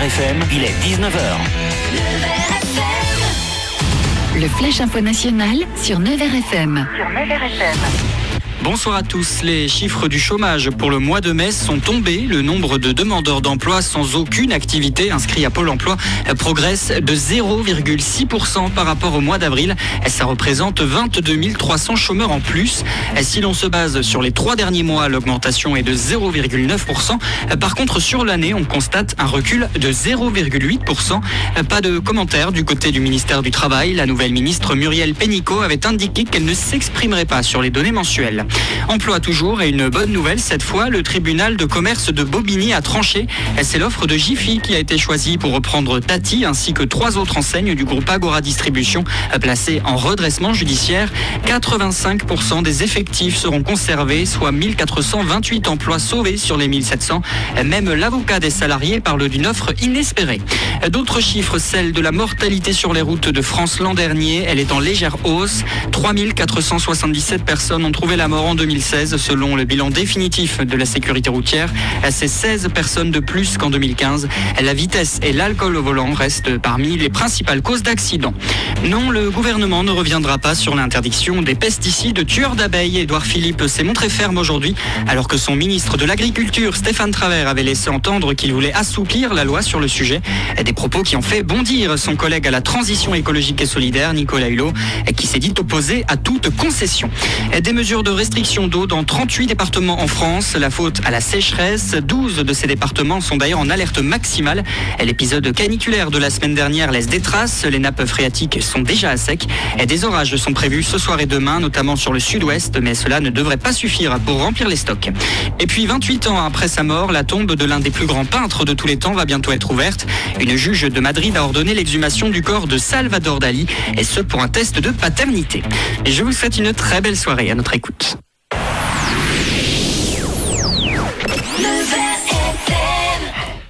FM, il est 19h. Le Flash Info National sur Nevers FM. Bonsoir à tous. Les chiffres du chômage pour le mois de mai sont tombés. Le nombre de demandeurs d'emploi sans aucune activité inscrits à Pôle emploi progresse de 0,6% par rapport au mois d'avril. Ça représente 22 300 chômeurs en plus. Si l'on se base sur les 3 derniers mois, l'augmentation est de 0,9%. Par contre, sur l'année, on constate un recul de 0,8%. Pas de commentaire du côté du ministère du Travail. La nouvelle ministre Muriel Pénicaud avait indiqué qu'elle ne s'exprimerait pas sur les données mensuelles. Emploi toujours, et une bonne nouvelle cette fois, le tribunal de commerce de Bobigny a tranché. C'est l'offre de Jiffy qui a été choisie pour reprendre Tati ainsi que 3 autres enseignes du groupe Agora Distribution placées en redressement judiciaire. 85% des effectifs seront conservés, soit 1428 emplois sauvés sur les 1700. Même l'avocat des salariés parle d'une offre inespérée. D'autres chiffres, celle de la mortalité sur les routes de France l'an dernier. Elle est en légère hausse. 3477 personnes ont trouvé la mort en 2016 selon le bilan définitif de la sécurité routière. C'est 16 personnes de plus qu'en 2015. La vitesse et l'alcool au volant restent parmi les principales causes d'accidents. Non, le gouvernement ne reviendra pas sur l'interdiction des pesticides tueurs d'abeilles. Édouard Philippe s'est montré ferme aujourd'hui alors que son ministre de l'Agriculture, Stéphane Travert, avait laissé entendre qu'il voulait assouplir la loi sur le sujet. Des propos qui ont fait bondir son collègue à la transition écologique et solidaire, Nicolas Hulot, qui s'est dit opposé à toute concession. Des mesures de restriction d'eau dans 38 départements en France. La faute à la sécheresse. 12 de ces départements sont d'ailleurs en alerte maximale. L'épisode caniculaire de la semaine dernière laisse des traces. Les nappes phréatiques sont déjà à sec. Des orages sont prévus ce soir et demain, notamment sur le sud-ouest, mais cela ne devrait pas suffire pour remplir les stocks. Et puis 28 ans après sa mort, la tombe de l'un des plus grands peintres de tous les temps va bientôt être ouverte. Une juge de Madrid a ordonné l'exhumation du corps de Salvador Dali, et ce pour un test de paternité. Et je vous souhaite une très belle soirée à notre écoute.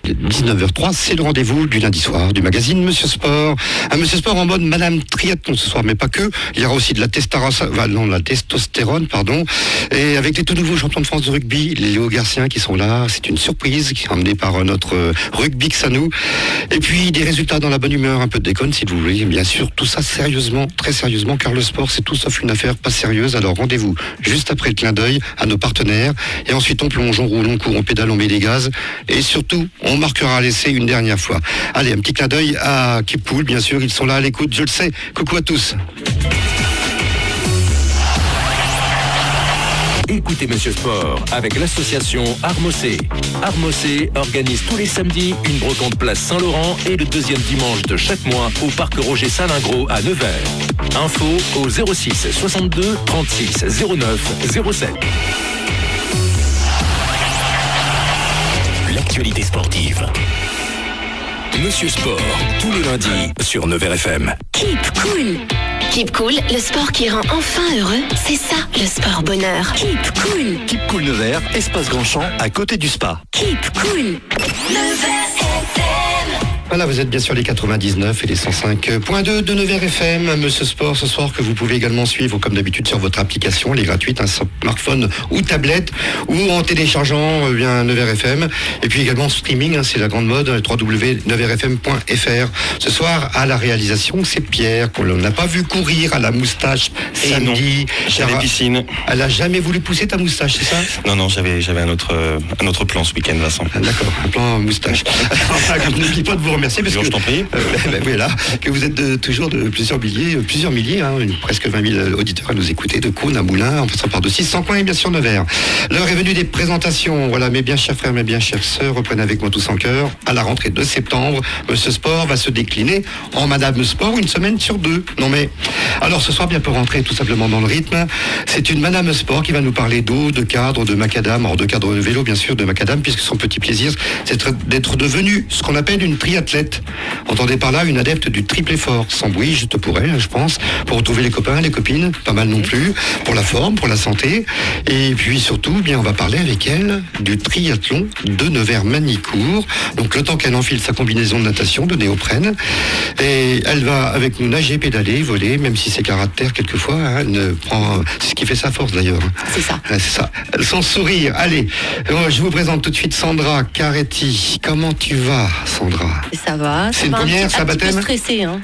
19h03, c'est le rendez-vous du lundi soir du magazine Monsieur Sport. Un Monsieur Sport en mode Madame Triathlon ce soir, mais pas que. Il y aura aussi de la testostérone, et avec les tout nouveaux champions de France de rugby, les Léo Garciens qui sont là. C'est une surprise qui est emmenée par notre rugby Xanou. Et puis des résultats dans la bonne humeur, un peu de déconne si vous voulez. Bien sûr, tout ça sérieusement, très sérieusement, car le sport c'est tout sauf une affaire pas sérieuse. Alors rendez-vous juste après le clin d'œil à nos partenaires. Et ensuite on plonge, on roule, on court, on pédale, on met des gaz. Et surtout, on marquera l'essai une dernière fois. Allez, un petit clin d'œil à Kippool, bien sûr, ils sont là à l'écoute, je le sais. Coucou à tous. Écoutez Monsieur Sport avec l'association Armocé. Armocé organise tous les samedis une brocante place Saint-Laurent et le deuxième dimanche de chaque mois au parc Roger Salingros à Nevers. Info au 06 62 36 09 07. L'actualité sportive. Monsieur Sport, tous les lundis sur Nevers FM. Keep Cool. Keep Cool, le sport qui rend enfin heureux, c'est ça le sport bonheur. Keep Cool. Keep Cool Nevers, espace Grandchamp, à côté du spa. Keep Cool. Nevers FM. Voilà, vous êtes bien sur les 99 et les 105.2 de Nevers FM. Monsieur Sport, ce soir, que vous pouvez également suivre, comme d'habitude, sur votre application. Elle est gratuite, un smartphone ou tablette, ou en téléchargeant Nevers FM. Et puis également streaming, c'est la grande mode, www.neversfm.fr. Ce soir, à la réalisation, c'est Pierre, qu'on n'a pas vu courir à la moustache samedi. J'avais piscine. Elle a jamais voulu pousser ta moustache, c'est ça? Non, j'avais un autre plan ce week-end, Vincent. D'accord, un plan moustache. N'oublie pas de vous remercier parce que je t'en prie. Voilà, que vous êtes toujours de plusieurs milliers, presque 20 000 auditeurs à nous écouter, de Cône à Moulins, en passant par de 600 coins et bien sûr Nevers. L'heure est venue des présentations. Voilà, mes bien chers frères, mes bien chères sœurs, reprennent avec moi tous en cœur. À la rentrée de septembre, Monsieur Sport va se décliner en Madame Sport une semaine sur 2. Non mais, alors ce soir, bien pour rentrer tout simplement dans le rythme, c'est une Madame Sport qui va nous parler d'eau, de cadre, de macadam, de cadre de vélo bien sûr, de macadam, puisque son petit plaisir, c'est d'être devenu ce qu'on appelle une triathlète. triathlète. Entendez par là une adepte du triple effort. Sans bruit, je te pourrais, je pense, pour retrouver les copains, les copines, pas mal non plus, pour la forme, pour la santé. Et puis surtout, bien, on va parler avec elle du triathlon de Nevers-Manicourt. Donc le temps qu'elle enfile sa combinaison de natation, de néoprène, et elle va avec nous nager, pédaler, voler, même si c'est caractère quelquefois, c'est ce qui fait sa force d'ailleurs. C'est ça. C'est ça. Sans sourire. Allez, je vous présente tout de suite Sandra Caretti. Comment tu vas, Sandra? Ça va. C'est une première, c'est un baptême? Un petit peu stressée, hein.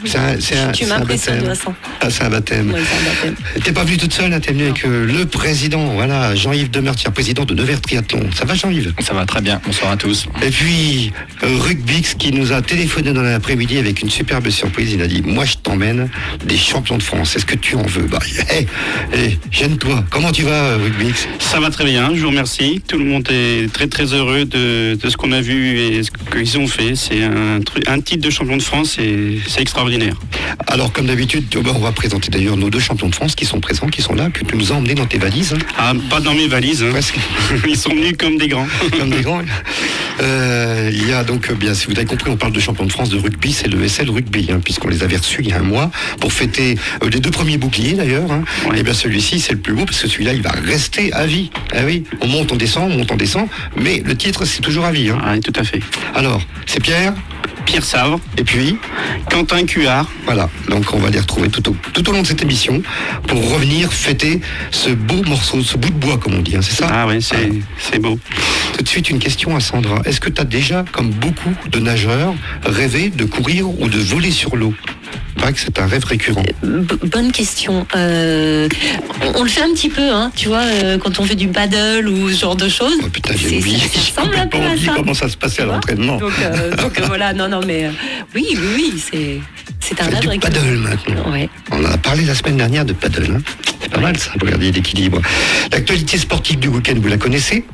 Tu m'impressionnes, Vincent. Ah, c'est un baptême. Oui, c'est un baptême. T'es pas venue toute seule, hein, t'es venue avec le président, voilà, Jean-Yves Demeurtière, président de Nevers Triathlon. Ça va, Jean-Yves? Ça va très bien, bonsoir à tous. Et puis, Rugbix qui nous a téléphoné dans l'après-midi avec une superbe surprise. Il a dit, moi je t'emmène des champions de France. Est-ce que tu en veux? Gêne-toi. Comment tu vas, Rugbix? Ça va très bien, je vous remercie. Tout le monde est très très heureux de ce qu'on a vu et ce qu'ils ont fait. C'est un titre de champion de France et c'est extraordinaire. Alors, comme d'habitude, on va présenter d'ailleurs nos deux champions de France qui sont présents, qui sont là, que tu nous as emmenés dans tes valises. Ah, pas dans mes valises. Hein. Presque. Ils sont venus comme des grands. Comme des grands. Il y a donc, bien, si vous avez compris, on parle de champion de France de rugby, c'est le SL Rugby, puisqu'on les avait reçus il y a un mois pour fêter les deux premiers boucliers d'ailleurs. Ouais. Et bien celui-ci, c'est le plus beau parce que celui-là, il va rester à vie. Ah oui, on monte, on descend, mais le titre, c'est toujours à vie. Oui, tout à fait. Alors, c'est Pierre Savre. Et puis Quentin Cuard. Voilà, donc on va les retrouver tout au long de cette émission pour revenir fêter ce beau morceau, ce bout de bois comme on dit, c'est ça? Ah oui, c'est beau. Tout de suite une question à Sandra. Est-ce que tu as déjà, comme beaucoup de nageurs, rêvé de courir ou de voler sur l'eau? Il paraît que c'est un rêve récurrent. Bonne question. On le fait un petit peu, tu vois, quand on fait du paddle ou ce genre de choses. Oh putain, j'ai oublié. Ça ressemble un peu à ça. Comment ça se passait à l'entraînement. Donc voilà, non, mais oui, c'est un rêve récurrent. Du paddle maintenant. Ouais. On en a parlé la semaine dernière de paddle. C'est pas mal ça, pour regarder l'équilibre. L'actualité sportive du week-end, vous la connaissez?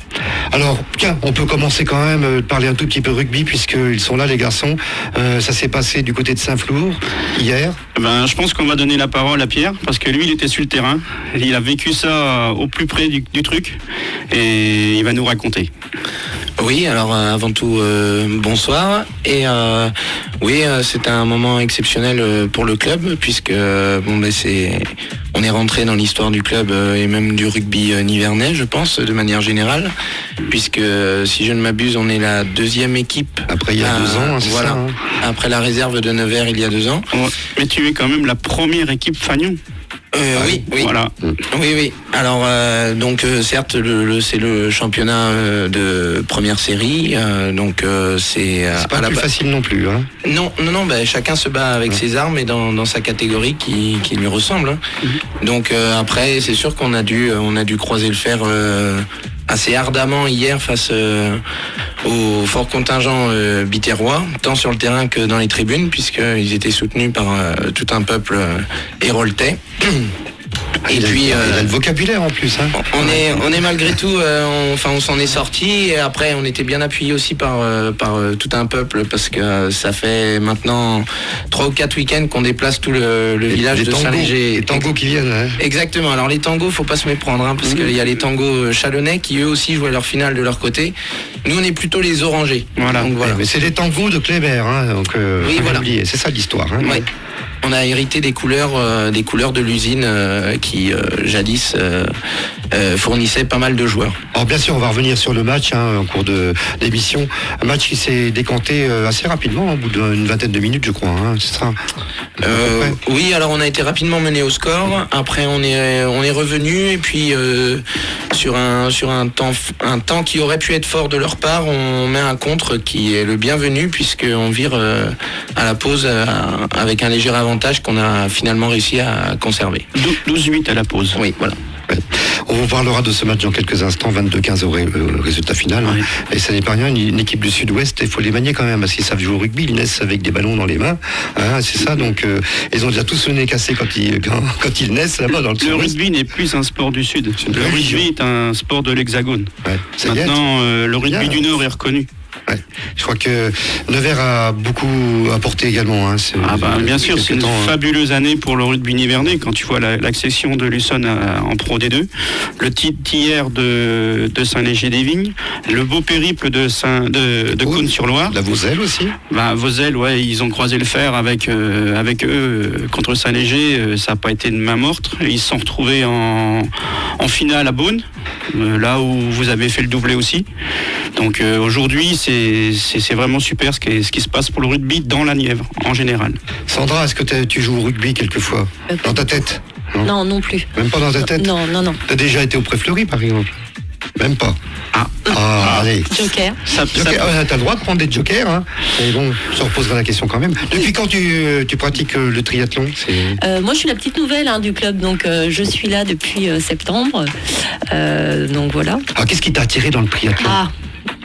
Alors, tiens, on peut commencer quand même de parler un tout petit peu rugby, puisqu'ils sont là, les garçons. Ça s'est passé du côté de Saint-Flour, hier. Je pense qu'on va donner la parole à Pierre, parce que lui, il était sur le terrain. Il a vécu ça au plus près du truc, et il va nous raconter. Oui, alors avant tout, bonsoir. Et oui, c'était un moment exceptionnel pour le club, puisque on est rentré dans l'histoire du club et même du rugby nivernais, je pense, de manière générale, puisque si je ne m'abuse, on est la deuxième équipe. Après il y a 2 ans, c'est voilà, ça. Après la réserve de Nevers il y a 2 ans. Ouais, mais tu es quand même la première équipe Fagnon. Oui. Voilà. Oui. Alors certes, c'est le championnat de première série, donc c'est pas plus facile non plus. Non. Chacun se bat avec ses armes et dans sa catégorie qui lui ressemble. Donc après, c'est sûr qu'on a dû croiser le fer assez ardemment hier face au fort contingent biterrois, tant sur le terrain que dans les tribunes, puisqu'ils étaient soutenus par tout un peuple héroltais. Et puis il a le vocabulaire en plus. On est malgré tout, on s'en est sorti, et après on était bien appuyé aussi par tout un peuple, parce que ça fait maintenant 3 ou 4 week-ends qu'on déplace tout le village de Saint-Léger. Les tangos qui viennent. Exactement. Alors les tangos, faut pas se méprendre, parce qu'il y a les tangos chalonnais qui eux aussi jouaient leur finale de leur côté. Nous on est plutôt les orangers. Voilà. Donc, voilà. Mais c'est les tangos de Kléber, donc oui, voilà. oublier. C'est ça l'histoire. Oui. On a hérité des couleurs de l'usine qui jadis fournissait pas mal de joueurs. Alors bien sûr, on va revenir sur le match en cours d'émission. Un match qui s'est décanté assez rapidement, au bout d'une vingtaine de minutes, je crois. C'est ça. Oui, alors on a été rapidement mené au score. Après, on est revenu, et puis sur un temps qui aurait pu être fort de leur part, on met un contre qui est le bienvenu, puisqu'on vire à la pause avec un léger avantage qu'on a finalement réussi à conserver. 12-8 à la pause. Oui, voilà. Ouais. On parlera de ce match dans quelques instants, 22-15 au résultat final. Ouais. Et ça n'est pas rien, une équipe du Sud-Ouest, il faut les manier quand même, parce qu'ils savent jouer au rugby, ils naissent avec des ballons dans les mains. C'est ça, donc ils ont déjà tous le nez cassé quand ils naissent là-bas dans le Sud-Ouest. Le rugby n'est plus un sport du Sud. Le rugby est un sport de l'Hexagone. Ouais. Maintenant, le rugby du Nord est reconnu. Ouais. Je crois que Nevers a beaucoup apporté également. Hein, bien sûr, c'est une fabuleuse année pour le rugby nivernais quand tu vois l'accession de Luçon en Pro D2, le titre hier de Saint-Léger-des-Vignes, le beau périple de Cône-sur-Loire. La Voselle aussi. Voselle, ouais, ils ont croisé le fer avec eux contre Saint-Léger, ça n'a pas été de main morte. Ils se sont retrouvés en finale à Beaune, là où vous avez fait le doublé aussi. Donc aujourd'hui, c'est vraiment super ce qui se passe pour le rugby dans la Nièvre, en général. Sandra, est-ce que tu joues au rugby quelquefois dans ta tête? Non plus. Même pas dans ta tête? Non. T'as déjà été au Pré-Fleury, par exemple? Même pas. Allez. Joker. T'as le droit de prendre des jokers, hein. Mais bon, je reposerai la question quand même. Depuis quand tu pratiques le triathlon? Moi, je suis la petite nouvelle du club, donc je suis là depuis septembre. Donc voilà. Qu'est-ce qui t'a attiré dans le triathlon?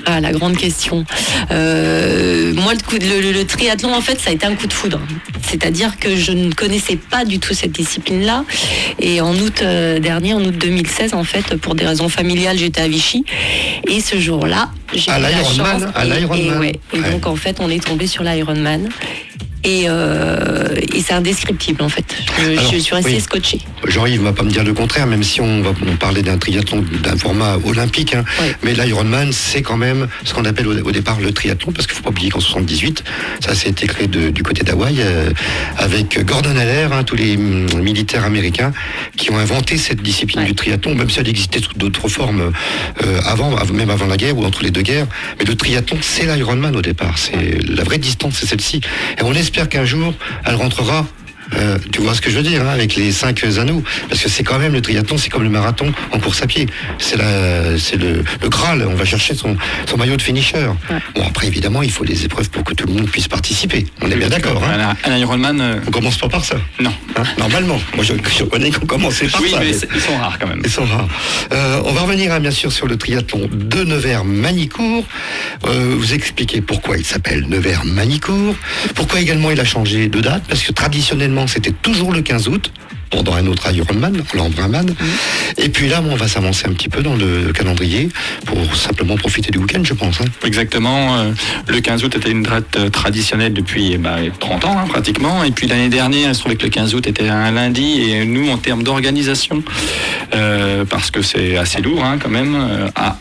La grande question. Moi, le triathlon, en fait, ça a été un coup de foudre. C'est-à-dire que je ne connaissais pas du tout cette discipline-là. Et en août dernier, en août 2016, en fait, pour des raisons familiales, j'étais à Vichy. Et ce jour-là, j'ai eu la chance. À l'Ironman. Et donc, en fait, on est tombé sur l'Ironman. Et c'est indescriptible en fait. Je suis restée scotchée. Jean-Yves ne va pas me dire le contraire, même si on parlait d'un triathlon d'un format olympique. Hein. Oui. Mais l'Ironman, c'est quand même ce qu'on appelle au départ le triathlon, parce qu'il ne faut pas oublier qu'en 78, ça s'est été créé du côté d'Hawaï, avec Gordon Aller, tous les militaires américains qui ont inventé cette discipline du triathlon, même si elle existait sous d'autres formes même avant la guerre ou entre les deux guerres. Mais le triathlon, c'est l'Ironman au départ. C'est la vraie distance, c'est celle-ci. Et on j'espère qu'un jour, elle rentrera, tu vois ce que je veux dire, avec les 5 anneaux. Parce que c'est quand même le triathlon, c'est comme le marathon en course à pied. C'est le Graal, on va chercher son maillot de finisher. Ouais. Bon, après, évidemment, il faut des épreuves pour que tout le monde puisse participer. On est bien d'accord. Hein. Un Ironman... On commence pas par ça. Non. Normalement. Moi, je connais qu'on commençait par ça. Oui, mais ils sont rares quand même. Ils sont rares. On va revenir, bien sûr, sur le triathlon de Nevers-Manicourt. Vous expliquez pourquoi il s'appelle Nevers-Manicourt. Pourquoi également il a changé de date. Parce que traditionnellement, c'était toujours le 15 août, pendant un autre Ironman, l'Embrunman. Et puis là, on va s'avancer un petit peu dans le calendrier pour simplement profiter du week-end, je pense. Hein. Exactement. Le 15 août était une date traditionnelle depuis 30 ans, pratiquement. Et puis l'année dernière, il se trouvait que le 15 août était un lundi. Et nous, en termes d'organisation, parce que c'est assez lourd quand même,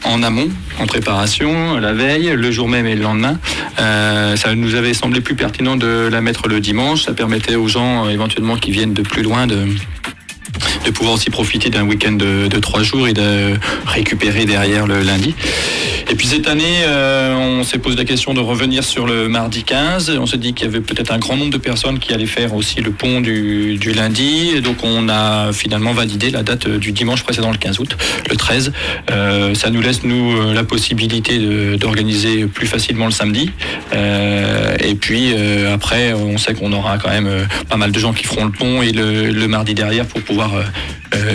en amont, en préparation, la veille, le jour même et le lendemain, ça nous avait semblé plus pertinent de la mettre le dimanche. Ça permettait aux gens, éventuellement, qui viennent de plus loin, de pouvoir aussi profiter d'un week-end de 3 jours et de récupérer derrière le lundi. Et puis cette année, on s'est posé la question de revenir sur le mardi 15. On s'est dit qu'il y avait peut-être un grand nombre de personnes qui allaient faire aussi le pont du lundi. Et donc on a finalement validé la date du dimanche précédent, le 15 août, le 13. Ça nous laisse, nous, la possibilité d'organiser plus facilement le samedi. Et puis après, on sait qu'on aura quand même pas mal de gens qui feront le pont et le mardi derrière pour pouvoir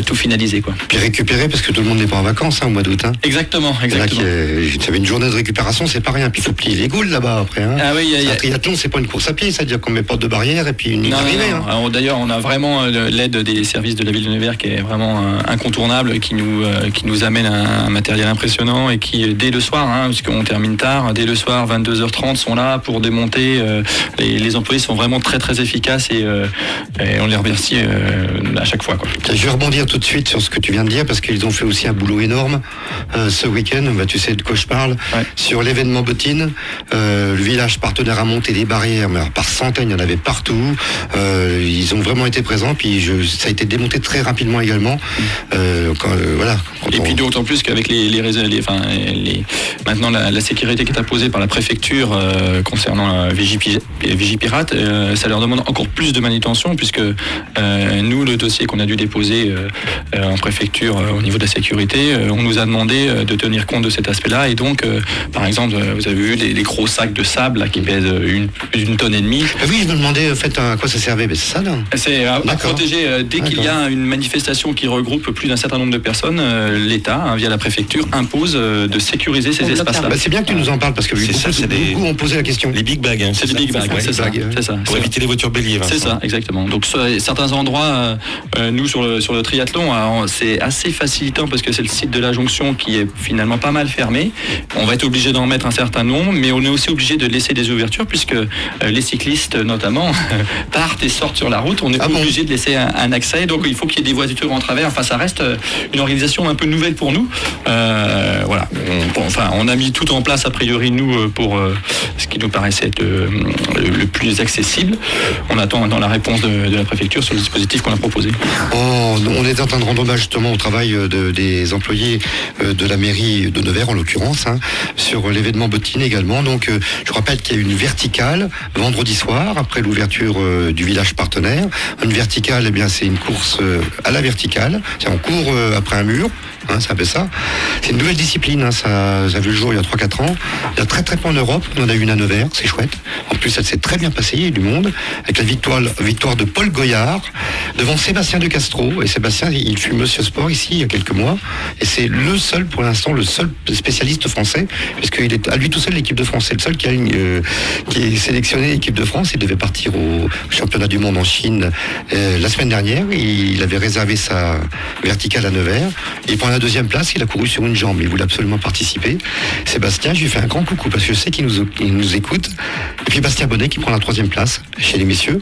tout finaliser, quoi. Puis récupérer, parce que tout le monde n'est pas en vacances au mois d'août. Hein. Exactement. Tu avais une journée de récupération, c'est pas rien. Puis il faut plier les goules là-bas après. Hein. Ah oui, un triathlon, c'est pas une course à pied, c'est-à-dire qu'on met pas de barrière et puis une arrivée. Non. Alors, d'ailleurs, on a vraiment l'aide des services de la ville de Nevers qui est vraiment incontournable, qui nous amène un matériel impressionnant et qui, dès le soir, parce qu'on termine tard, dès le soir, 22h30, sont là pour démonter. Les employés sont vraiment très très efficaces et on les remercie à chaque fois, quoi. Je vais rebondir tout de suite sur ce que tu viens de dire, parce qu'ils ont fait aussi un boulot énorme ce week-end, tu sais de quoi je parle, sur l'événement Bottine. Le village partenaire a monté des barrières, mais alors, par centaines, il y en avait partout. Ils ont vraiment été présents, puis ça a été démonté très rapidement également. Et puis d'autant plus qu'avec maintenant la sécurité qui est imposée par la préfecture concernant Vigipirate, ça leur demande encore plus de manutention, puisque nous, le dossier qu'on a dû déposer en préfecture au niveau de la sécurité, on nous a demandé de tenir compte de cet aspect-là. Et donc, par exemple, vous avez vu les gros sacs de sable là, qui pèsent une tonne et demie. Oui, je me demandais en fait à quoi ça servait. Mais c'est ça, là. C'est à protéger. Dès qu'il y a une manifestation qui regroupe plus d'un certain nombre de personnes, l'État, via la préfecture, impose de sécuriser ces espaces-là. C'est bien que tu nous en parles, parce que beaucoup ont posé la question. Les big bags. C'est des big bags, c'est ça. Pour éviter les voitures béliers. C'est ça, exactement. Donc certains endroits, nous sur le triathlon, c'est assez facilitant parce que c'est le site de la Jonction qui est finalement pas mal fermé. On va être obligé d'en mettre un certain nombre, mais on est aussi obligé de laisser des ouvertures puisque les cyclistes notamment partent et sortent sur la route. On est obligé de laisser un accès, donc il faut qu'il y ait des voitures en travers. Enfin, ça reste une organisation un peu nouvelle pour nous. Voilà. On a mis tout en place a priori nous pour ce qui nous paraissait être le plus accessible. On attend dans la réponse de la préfecture sur le dispositif qu'on a proposé. On est en train de rendre hommage justement au travail des employés de la mairie de Nevers en l'occurrence, sur l'événement Bottine également. Donc je rappelle qu'il y a une verticale vendredi soir après l'ouverture du village partenaire. Une verticale, eh bien c'est une course à la verticale. On court après un mur. C'est un peu ça. C'est une nouvelle discipline, ça a vu le jour il y a 3-4 ans. Il y a très très peu en Europe, on en a une à Nevers, c'est chouette. En plus, elle s'est très bien passée, il y a eu du monde, avec la victoire de Paul Goyard devant Sébastien de Castro. Et Sébastien, il fut Monsieur Sport ici il y a quelques mois. Et c'est le seul, pour l'instant, le seul spécialiste français, puisqu'il est à lui tout seul l'équipe de France. C'est le seul qui est sélectionné l'équipe de France. Il devait partir au championnat du monde en Chine la semaine dernière. Il avait réservé sa verticale à Nevers. Et pendant la deuxième place, il a couru sur une jambe. Il voulait absolument participer. Sébastien, je lui fais un grand coucou parce que je sais qu'il nous écoute. Et puis Bastien Bonnet qui prend la troisième place chez les messieurs.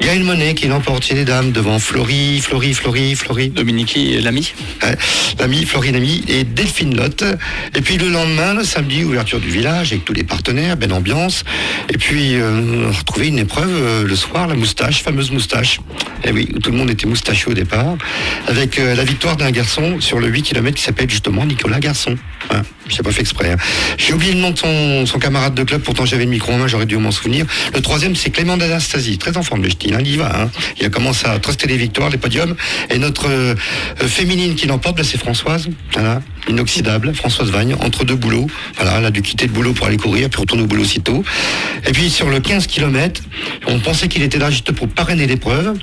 Il y a une monnaie qui l'emporte chez les dames devant Florie. Dominique Lamy. Florie Lamy et Delphine Lotte. Et puis le lendemain, le samedi, ouverture du village avec tous les partenaires, belle ambiance. Et puis on a retrouvé une épreuve le soir, la moustache, fameuse moustache. Et oui, tout le monde était moustachu au départ. Avec la victoire d'un garçon sur le 8 km qui s'appelle justement Nicolas Garçon. Je n'ai pas fait exprès. J'ai oublié le nom de son camarade de club, pourtant j'avais le micro en main, j'aurais dû m'en souvenir. Le troisième, c'est Clément d'Anastasie, très en forme le ch'ti, il y va. Il a commencé à truster les victoires, les podiums. Et notre féminine qui l'emporte, c'est Françoise, voilà, inoxydable, Françoise Vagne, entre deux boulots. Voilà, elle a dû quitter le boulot pour aller courir, puis retourner au boulot aussitôt. Et puis sur le 15 km, on pensait qu'il était là juste pour parrainer l'épreuve.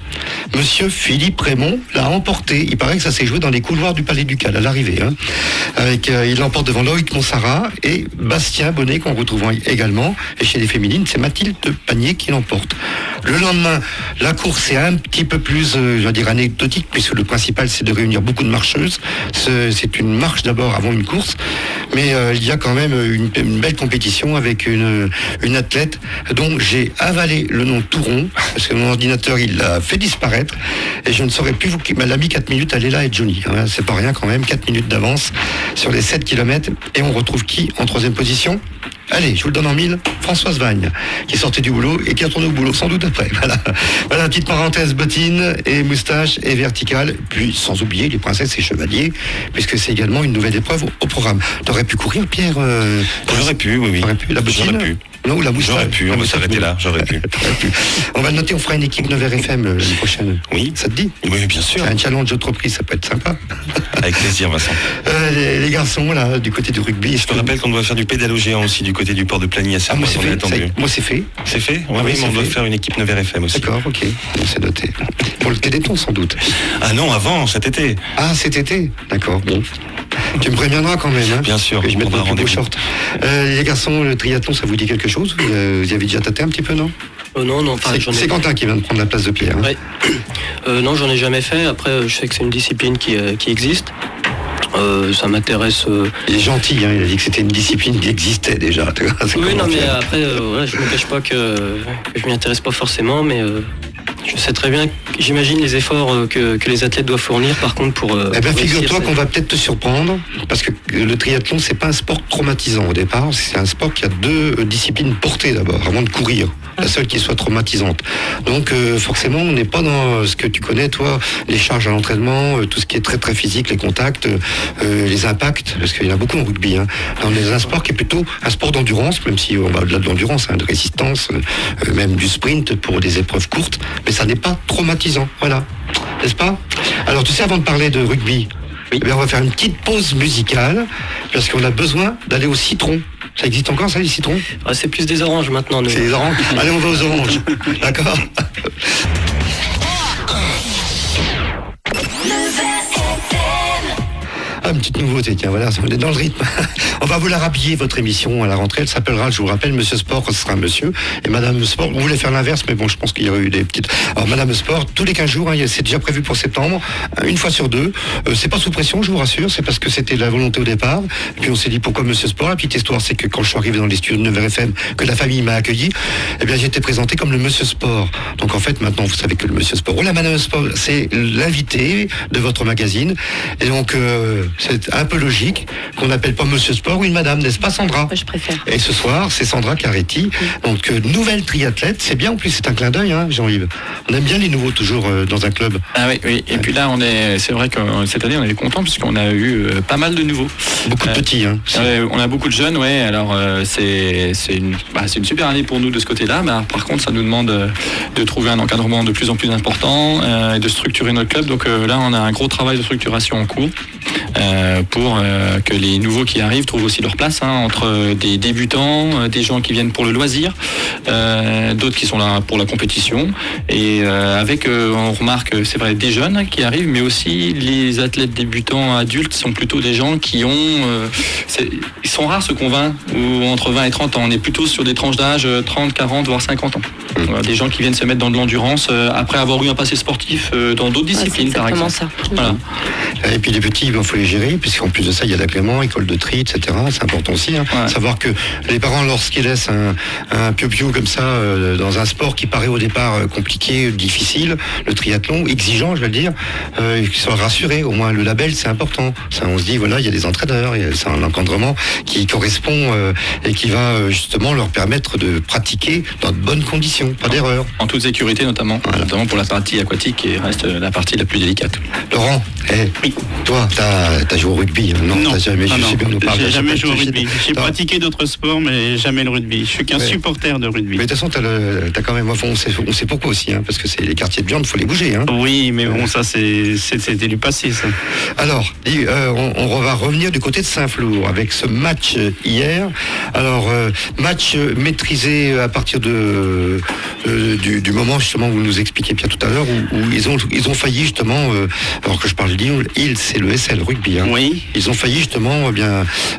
Monsieur Philippe Raymond l'a emporté. Il paraît que ça s'est joué dans les couloirs du Palais Ducal à l'arrivée. Il l'emporte devant Loïc Monsara et Bastien Bonnet qu'on retrouve également. Et chez les féminines, c'est Mathilde Panier qui l'emporte. Le lendemain, la course est un petit peu plus, anecdotique, puisque le principal, c'est de réunir beaucoup de marcheuses. C'est une marche d'abord avant une course, mais il y a quand même une belle compétition avec une athlète dont j'ai avalé le nom Touron, parce que mon ordinateur, il l'a fait disparaître, et je ne saurais plus elle a mis 4 minutes, elle est là et Johnny. C'est pas rien quand même, 4 minutes d'avance sur les 7 km, et on retrouve qui en troisième position ? Allez, je vous le donne en 1000, Françoise Vagne, qui sortait du boulot et qui a tourné au boulot sans doute après. Voilà, petite parenthèse, bottines et moustache et verticale, puis sans oublier les princesses et chevaliers, puisque c'est également une nouvelle épreuve au programme. T'aurais pu courir, Pierre J'aurais pu, oui. T'aurais pu, la bottine. J'aurais pu. Non, ou la moustache. J'aurais pu, on va s'arrêter là, j'aurais pu. On va le noter, on fera une équipe Nevers FM l'année prochaine. Oui. Ça te dit ? Oui, bien sûr. Un challenge d'entreprise, ça peut être sympa. Avec plaisir, Vincent. Les garçons, là, du côté du rugby. Je te rappelle qu'on doit faire du pédalo géant aussi du côté du port de Plagny. Moi, c'est fait. Moi, c'est fait. C'est fait ? Oui, mais on doit faire une équipe Nevers FM aussi. D'accord, ok. C'est noté. Pour le téléthon, sans doute. Ah non, avant, cet été. Ah, cet été ? D'accord, bon. Tu me préviendras quand même. Bien sûr, que je mette mon plus beau short. Les garçons, le triathlon, ça vous dit quelque chose ? Vous y avez déjà tâté un petit peu, non ? Non. C'est Quentin qui vient de prendre la place de Pierre. Ouais. Non, j'en ai jamais fait. Après, je sais que c'est une discipline qui existe. Ça m'intéresse. Il est gentil, il a dit que c'était une discipline qui existait déjà. Oui, non, mais après, je ne me cache pas que je m'y intéresse pas forcément, mais je sais très bien, j'imagine les efforts que les athlètes doivent fournir, par contre, pour... figure-toi qu'on va peut-être te surprendre, parce que le triathlon, c'est pas un sport traumatisant au départ, c'est un sport qui a 2 disciplines portées d'abord, avant de courir. La seule qui soit traumatisante. Donc forcément, on n'est pas dans ce que tu connais, toi, les charges à l'entraînement, tout ce qui est très très physique, les contacts, les impacts, parce qu'il y en a beaucoup en rugby. On est dans un sport qui est plutôt un sport d'endurance, même si on va au-delà de l'endurance, de résistance, même du sprint pour des épreuves courtes, mais ça n'est pas traumatisant, voilà. N'est-ce pas ? Alors tu sais, avant de parler de rugby, on va faire une petite pause musicale, parce qu'on a besoin d'aller au citron. Ça existe encore, ça, les citrons ? C'est plus des oranges maintenant. C'est des oranges ? Allez, on va aux oranges. D'accord ? une petite nouveauté, tiens, voilà, on est dans le rythme. On va vous la rhabiller, votre émission, à la rentrée. Elle s'appellera, je vous rappelle, Monsieur Sport, ce sera Monsieur. Et Madame Sport, on voulait faire l'inverse, mais bon, je pense qu'il y aurait eu des petites... Alors, Madame Sport, tous les 15 jours, hein, c'est déjà prévu pour septembre, une fois sur deux. C'est pas sous pression, je vous rassure, c'est parce que c'était la volonté au départ. Puis on s'est dit, pourquoi Monsieur Sport? La petite histoire, c'est que quand je suis arrivé dans les studios de 9 FM, que la famille m'a accueilli, eh bien, j'ai été présenté comme le Monsieur Sport. Donc, en fait, maintenant, vous savez que le Monsieur Sport, ou la Madame Sport, c'est l'invité de votre magazine. Et donc, c'est un peu logique qu'on n'appelle pas Monsieur Sport ou une Madame, n'est-ce pas, Sandra? Je préfère. Et ce soir, c'est Sandra Caretti. Donc, nouvelle triathlète. C'est bien, en plus, c'est un clin d'œil, hein, Jean-Yves. On aime bien les nouveaux, toujours, dans un club. Ah oui, oui. Et puis là, c'est vrai que cette année, on est content puisqu'on a eu pas mal de nouveaux. Beaucoup de petits, hein. On a beaucoup de jeunes, ouais. Alors, c'est une super année pour nous de ce côté-là. Mais par contre, ça nous demande de trouver un encadrement de plus en plus important et de structurer notre club. Donc là, on a un gros travail de structuration en cours pour que les nouveaux qui arrivent trouvent aussi leur place, hein, entre des débutants, des gens qui viennent pour le loisir, d'autres qui sont là pour la compétition. Et on remarque, c'est vrai, des jeunes qui arrivent, mais aussi les athlètes débutants adultes sont plutôt des gens qui ils sont rares ceux qu'on 20 ou entre 20 et 30 ans. On est plutôt sur des tranches d'âge 30, 40, voire 50 ans. Voilà, des gens qui viennent se mettre dans de l'endurance après avoir eu un passé sportif dans d'autres disciplines, par exemple. Ça. Voilà. Et puis les petits, il faut les gérer, puisqu'en plus de ça, il y a l'agrément, école de tri, etc. C'est important aussi. Hein. Ouais. Savoir que les parents, lorsqu'ils laissent un piou-piou comme ça dans un sport qui paraît au départ compliqué, difficile, le triathlon, exigeant, je vais le dire, qu'ils soient rassurés. Au moins, le label, c'est important. Ça, on se dit, voilà, il y a des entraîneurs, c'est un encadrement qui correspond et qui va justement leur permettre de pratiquer dans de bonnes conditions, pas d'erreur. En toute sécurité, notamment pour la partie aquatique, qui reste la partie la plus délicate. Laurent, oui. Toi, t'as joué au rugby? Non, t'as jamais joué. J'ai jamais joué au rugby. J'ai pratiqué d'autres sports, mais jamais le rugby. Je suis qu'un supporter de rugby. Mais de toute façon, t'as quand même... on sait pourquoi aussi, hein, parce que c'est les quartiers de viande, il faut les bouger. Hein. Oui, mais bon, ça, c'était du passé, ça. Alors, on va revenir du côté de Saint-Flour avec ce match hier. Alors, match maîtrisé à partir du moment justement où vous nous expliquiez bien tout à l'heure, où ils ont failli justement, alors que je parle d'île, c'est le SL Rugby. Hein. Oui. Ils ont failli justement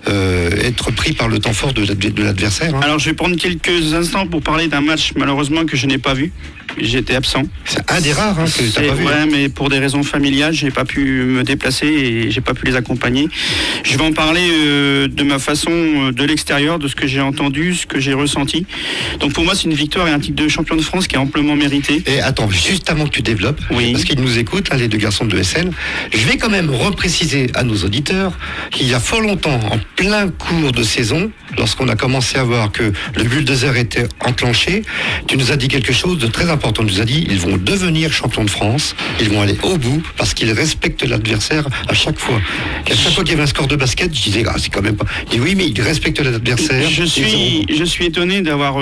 être pris par le temps fort de l'adversaire. Hein. Alors je vais prendre quelques instants pour parler d'un match malheureusement que je n'ai pas vu. J'étais absent. C'est un des rares que t'as pas vu. Ouais, mais pour des raisons familiales, j'ai pas pu me déplacer et j'ai pas pu les accompagner. Je vais en parler de ma façon de l'extérieur, de ce que j'ai entendu, ce que j'ai ressenti. Donc pour moi, c'est une victoire et un titre de champion de France qui est amplement mérité. Et attends, juste avant que tu développes, parce qu'ils nous écoutent, les deux garçons de SL, je vais quand même repréciser à nos auditeurs qu'il y a fort longtemps, en plein cours de saison, lorsqu'on a commencé à voir que le bulldozer était enclenché, tu nous as dit quelque chose de très important. Tu nous as dit, ils vont devenir champions de France, ils vont aller au bout parce qu'ils respectent l'adversaire à chaque fois. Et à chaque fois qu'il y avait un score de basket, je disais, c'est quand même pas... Je dis, oui, mais ils respectent l'adversaire. Je suis étonné d'avoir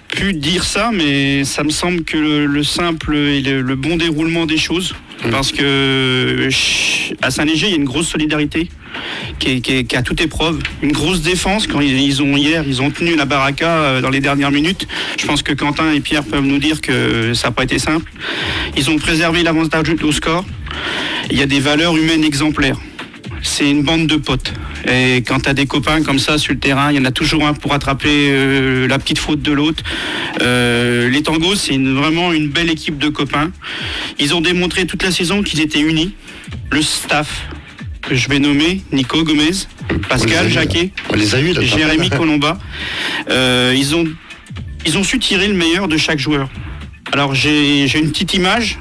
pu dire ça, mais ça me semble que le simple et le bon déroulement des choses, parce que à Saint-Léger, il y a une grosse solidarité qui est à toute épreuve, une grosse défense. Quand ils ont tenu la baraka dans les dernières minutes. Je pense que Quentin et Pierre peuvent nous dire que ça n'a pas été simple. Ils ont préservé l'avantage au score. Il y a des valeurs humaines exemplaires. C'est une bande de potes. Et quand tu as des copains comme ça sur le terrain, il y en a toujours un pour attraper la petite faute de l'autre. Les Tangos, c'est vraiment une belle équipe de copains. Ils ont démontré toute la saison qu'ils étaient unis. Le staff, que je vais nommer, Nico Gomez, Pascal Jacquet, Jérémy Colomba, ils ont su tirer le meilleur de chaque joueur. Alors j'ai une petite image.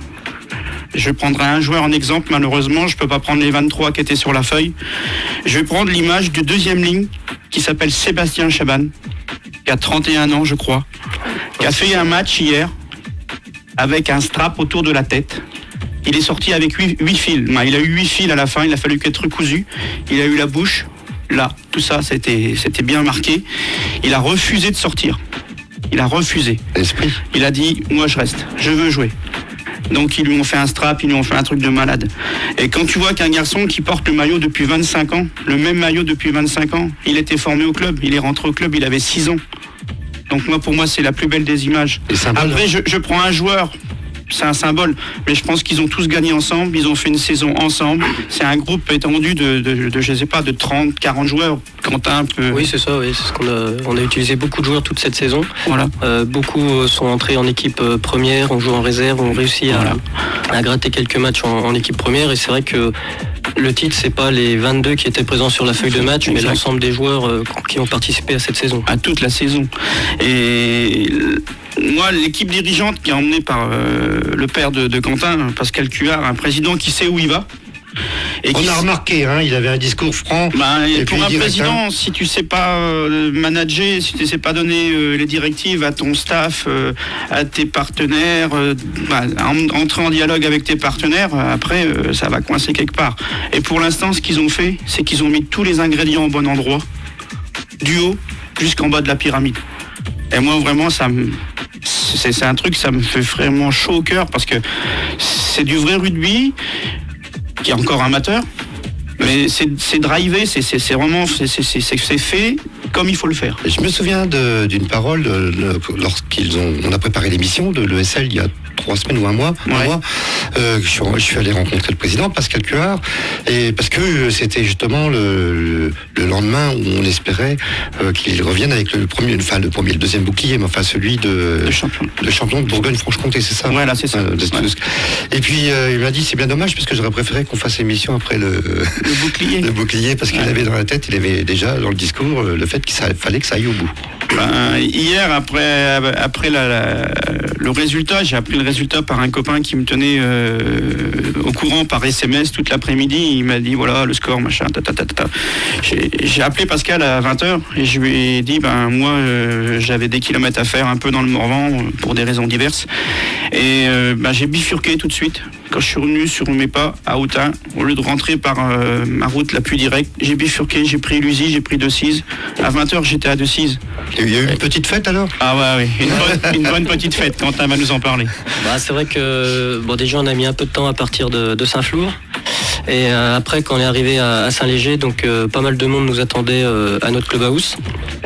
Je prendrai un joueur en exemple, malheureusement, je ne peux pas prendre les 23 qui étaient sur la feuille. Je vais prendre l'image du deuxième ligne qui s'appelle Sébastien Chaban, qui a 31 ans, je crois, qui a fait un match hier avec un strap autour de la tête. Il est sorti avec 8 fils. Il a eu 8 fils à la fin, il a fallu qu'être recousu. Il a eu la bouche, là, tout ça, c'était bien marqué. Il a refusé de sortir. Il a refusé. Esprit. Il a dit, moi je reste, je veux jouer. Donc ils lui ont fait un strap, ils lui ont fait un truc de malade. Et quand tu vois qu'un garçon qui porte le maillot depuis 25 ans, le même maillot depuis 25 ans, il était formé au club, il est rentré au club, il avait 6 ans. Donc pour moi, c'est la plus belle des images. Après, je prends un joueur c'est un symbole. Mais je pense qu'ils ont tous gagné ensemble, ils ont fait une saison ensemble. C'est un groupe étendu de je sais pas, de 30, 40 joueurs. Quentin peut... Oui, c'est ça, oui. C'est ce on a utilisé beaucoup de joueurs toute cette saison. Voilà. Beaucoup sont entrés en équipe première, ont joué en réserve, ont réussi à gratter quelques matchs en équipe première. Et c'est vrai que le titre, c'est pas les 22 qui étaient présents sur la feuille de match, mais l'ensemble des joueurs qui ont participé à cette saison. À toute la saison. Et moi, l'équipe dirigeante qui est emmenée par le père de Quentin, Pascal Cuard, un président qui sait où il va. Et on a remarqué, il avait un discours franc. Et pour un président, si tu sais pas manager, si tu sais pas donner les directives à ton staff, à tes partenaires, entrer en dialogue avec tes partenaires, après ça va coincer quelque part. Et pour l'instant, ce qu'ils ont fait, c'est qu'ils ont mis tous les ingrédients au bon endroit, du haut jusqu'en bas de la pyramide. Et moi, vraiment, c'est un truc, ça me fait vraiment chaud au cœur parce que c'est du vrai rugby qui est encore amateur, mais c'est drivé, c'est vraiment c'est fait comme il faut le faire. Je me souviens d'une parole on a préparé l'émission de l'ESL il y a 3 semaines ou un mois. Je suis allé rencontrer le président Pascal Cuard, et parce que c'était justement le lendemain où on espérait qu'il revienne avec le deuxième bouclier, mais enfin celui de champion de Bourgogne-Franche-Comté, c'est ça? Voilà, c'est ça. Et puis il m'a dit c'est bien dommage parce que j'aurais préféré qu'on fasse l'émission après le bouclier. Le bouclier, parce qu'il avait dans la tête, il avait déjà dans le discours le fait qu'il fallait que ça aille au bout. Hier, après le résultat, j'ai appris le résultat par un copain qui me tenait au courant par SMS toute l'après-midi. Il m'a dit voilà le score, machin, J'ai appelé Pascal à 20h et je lui ai dit moi j'avais des kilomètres à faire un peu dans le Morvan pour des raisons diverses. Et j'ai bifurqué tout de suite. Quand je suis revenu sur mes pas à Autun, au lieu de rentrer par ma route la plus directe, j'ai bifurqué, j'ai pris l'Uzi, j'ai pris 2-6. À 20h, j'étais à 2-6. Il y a eu une petite fête alors? Ah ouais, une bonne petite fête. Quentin va nous en parler. C'est vrai que déjà on a mis un peu de temps à partir de Saint-Flour. Et après, quand on est arrivé à Saint-Léger, donc pas mal de monde nous attendait à notre clubhouse.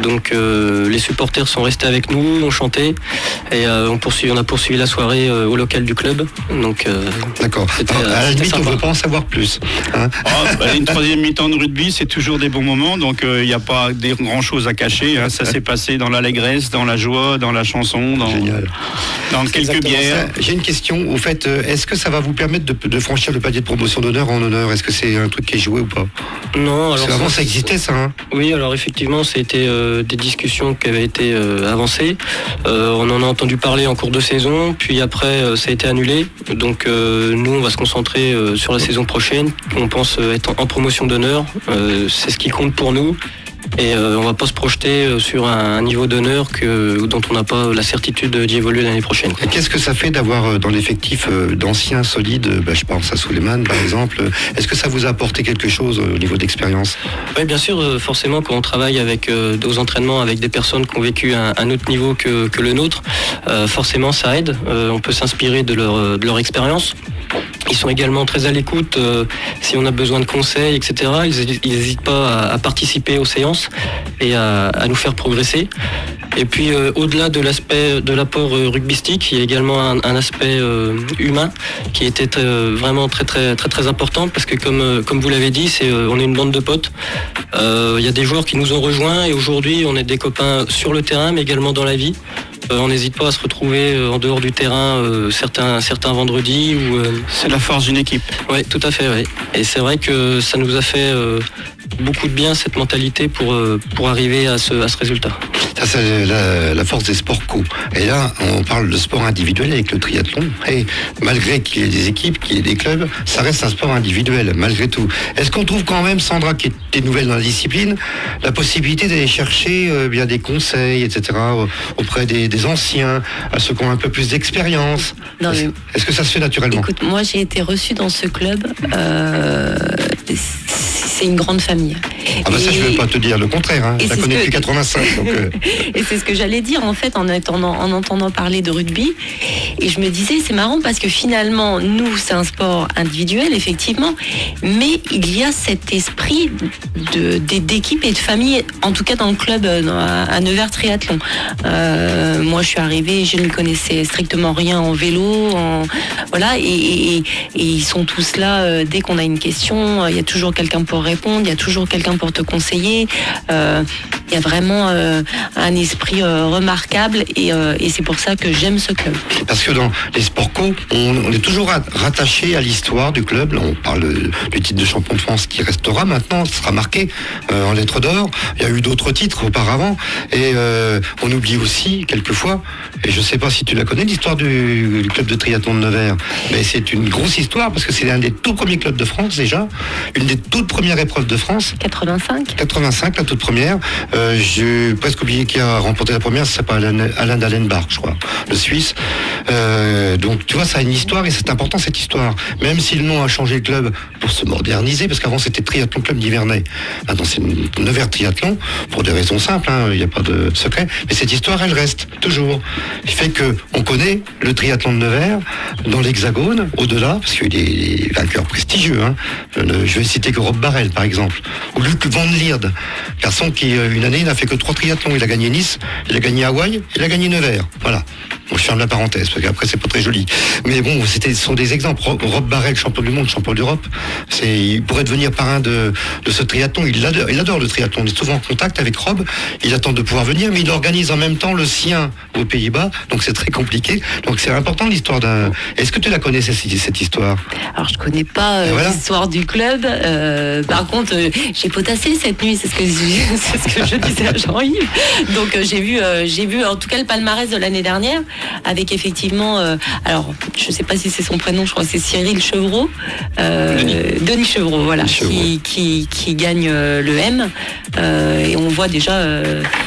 Donc les supporters sont restés avec nous, on chantait et on a poursuivi la soirée au local du club. Donc d'accord. À la limite, on ne veut pas en savoir plus. Une troisième mi-temps de rugby, c'est toujours des bons moments, donc il n'y a pas grand chose à cacher. Ça s'est passé dans l'allégresse, dans la joie, dans la chanson, dans quelques bières. J'ai une question. Au fait, est-ce que ça va vous permettre de franchir le palier de promotion d'honneur en honneur? Est-ce que c'est un truc qui est joué ou pas? Non. Parce qu'avant, ça existait, ça. Oui, alors effectivement, c'était des discussions qui avaient été avancées. On en a entendu parler en cours de saison, puis après, ça a été annulé. Donc nous, on va se concentrer sur la saison prochaine. On pense être en promotion d'honneur. C'est ce qui compte pour nous. Et on va pas se projeter sur un niveau d'honneur dont on n'a pas la certitude d'y évoluer l'année prochaine. Et qu'est-ce que ça fait d'avoir dans l'effectif d'anciens solides, je pense à Souleymane par exemple, est-ce que ça vous a apporté quelque chose au niveau d'expérience? Oui, bien sûr, forcément quand on travaille avec aux entraînements avec des personnes qui ont vécu un autre niveau que le nôtre, forcément ça aide, on peut s'inspirer de leur expérience. Ils sont également très à l'écoute si on a besoin de conseils, etc. Ils n'hésitent pas à participer aux séances et à nous faire progresser. Et puis au-delà de l'apport rugbystique, il y a également un aspect humain qui était vraiment très très très très important parce que comme vous l'avez dit, on est une bande de potes. Il y a des joueurs qui nous ont rejoints et aujourd'hui on est des copains sur le terrain mais également dans la vie. On n'hésite pas à se retrouver en dehors du terrain certains vendredis. C'est la force d'une équipe. Oui, tout à fait. Ouais. Et c'est vrai que ça nous a fait beaucoup de bien cette mentalité pour arriver à ce résultat. Ça, c'est la force des sports co. Et là, on parle de sport individuel avec le triathlon. Et malgré qu'il y ait des équipes, qu'il y ait des clubs, ça reste un sport individuel, malgré tout. Est-ce qu'on trouve quand même, Sandra, qui est nouvelle dans la discipline, la possibilité d'aller chercher bien des conseils, etc., auprès des anciens, à ceux qui ont un peu plus d'expérience? Est-ce que ça se fait naturellement? Écoute, moi j'ai été reçue dans ce club. c'est une grande famille. Ah bah ça, je ne vais pas te dire le contraire, hein. Je la connais depuis 85. Donc Et c'est ce que j'allais dire, en fait, en entendant parler de rugby. Et je me disais, c'est marrant parce que finalement, nous, c'est un sport individuel, effectivement, mais il y a cet esprit d'équipe et de famille, en tout cas dans le club à Nevers Triathlon. Moi, je suis arrivée, je ne connaissais strictement rien en vélo, voilà, et ils sont tous là dès qu'on a une question. Il y a toujours quelqu'un pour répondre, il y a toujours quelqu'un pour te conseiller. Il y a vraiment un esprit remarquable et c'est pour ça que j'aime ce club. Parce que dans les sports co, on est toujours rattaché à l'histoire du club. Là, on parle du titre de champion de France qui restera maintenant, sera marqué en lettres d'or. Il y a eu d'autres titres auparavant et on oublie aussi quelquefois, et je ne sais pas si tu la connais, l'histoire du club de triathlon de Nevers. Mais c'est une grosse histoire parce que c'est un des tout premiers clubs de France déjà, une des toutes premières épreuves de France. 85, la toute première. J'ai presque oublié qui a remporté la première, ça s'appelle Alain Dallenbach, je crois, le Suisse. Donc tu vois, ça a une histoire et c'est important cette histoire. Même si le nom a changé le club pour se moderniser, parce qu'avant c'était Triathlon Club d'Ivernay. Maintenant c'est Nevers Triathlon, pour des raisons simples, il n'y a pas de secret. Mais cette histoire, elle reste toujours. Ce qui fait qu'on connaît le triathlon de Nevers dans l'Hexagone, au-delà, parce qu'il y a des vainqueurs prestigieux. Je vais citer que Rob Barrel, par exemple, ou Luc Van Lierde, garçon qui, une année, n'a fait que 3 triathlons. Il a gagné Nice, il a gagné Hawaï, il a gagné Nevers. Voilà. Bon, je ferme la parenthèse, parce qu'après, c'est pas très joli. Mais bon, ce sont des exemples. Rob Barrel, champion du monde, champion d'Europe, il pourrait devenir parrain de ce triathlon. Il adore le triathlon. On est souvent en contact avec Rob. Il attend de pouvoir venir, mais il organise en même temps le sien aux Pays-Bas. Donc, c'est très compliqué. Donc, c'est important, l'histoire d'un... Est-ce que tu la connais, cette histoire? Alors, je connais pas l'histoire du club. Par contre, j'ai potassé cette nuit. C'est ce que je disais à Jean-Yves. Donc, j'ai vu en tout cas le palmarès de l'année dernière, avec effectivement, alors je sais pas si c'est son prénom, je crois que c'est Cyril Chevreau, Denis Chevreau, voilà, qui gagne le M, et on voit déjà,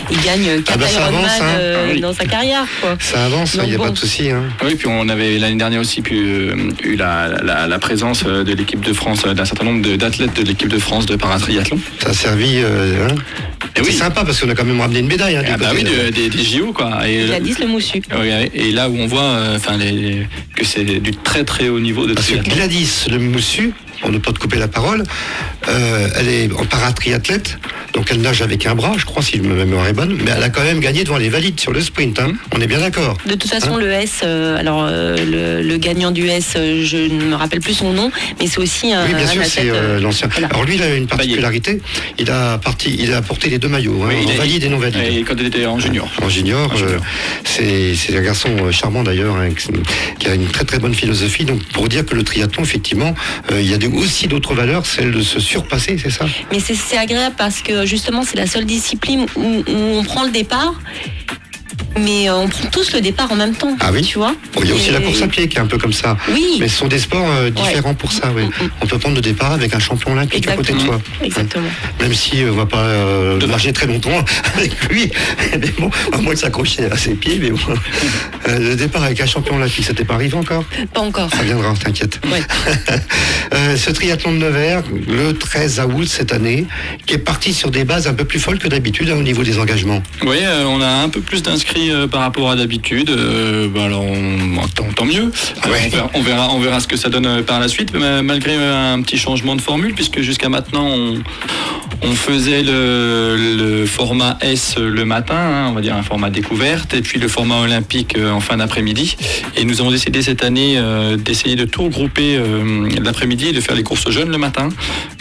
il gagne 4 Ironman dans sa carrière, quoi. Ça avance, il n'y a pas de souci. Oui, puis on avait l'année dernière aussi eu la présence de l'équipe de France, d'un certain nombre d'athlètes de l'équipe de France de paratriathlon. Ça a servi. C'est sympa parce qu'on a quand même ramené une médaille. Des JO, quoi. Et Gladys Le Moussu. Et là où on voit que c'est du très très haut niveau de triathlon. Parce que Gladys Le Moussu, pour ne pas te couper la parole, elle est en paratriathlète, donc elle nage avec un bras, je crois, si ma mémoire est bonne, mais elle a quand même gagné devant les valides sur le sprint, on est bien d'accord. De toute façon, le S, le gagnant du S, je ne me rappelle plus son nom, mais c'est aussi un... Oui, bien sûr, athlète, c'est l'ancien. Voilà. Alors lui, il a une particularité, il a porté les 2 maillots, en valide et non valide. Et quand il était en junior. En junior, c'est un garçon charmant d'ailleurs, qui a une très très bonne philosophie, donc pour dire que le triathlon, effectivement, il y a aussi d'autres valeurs, celle de se surpasser, c'est ça? Mais c'est agréable parce que justement c'est la seule discipline où on prend le départ, mais on prend tous le départ en même temps. Ah oui, tu vois. Bon, il y a aussi la course à pied qui est un peu comme ça. Oui. Mais ce sont des sports différents pour ça. Oui. On peut prendre le départ avec un champion olympique à côté de soi. Exactement. Même si on ne va pas marcher très longtemps avec lui. Mais bon, à moins de s'accrocher à ses pieds. Mais bon. Le départ avec un champion olympique, ça t'est pas arrivé encore? Pas encore. Ça viendra, t'inquiète. Ouais. Ce triathlon de Nevers, le 13 août cette année, qui est parti sur des bases un peu plus folles que d'habitude au niveau des engagements. Oui, on a un peu plus d'inscrits par rapport à d'habitude. Alors tant mieux. On verra ce que ça donne par la suite, malgré un petit changement de formule, puisque jusqu'à maintenant on faisait le format S le matin, on va dire un format découverte, et puis le format olympique en fin d'après-midi. Et nous avons décidé cette année d'essayer de tout regrouper l'après-midi et de faire les courses jeunes le matin.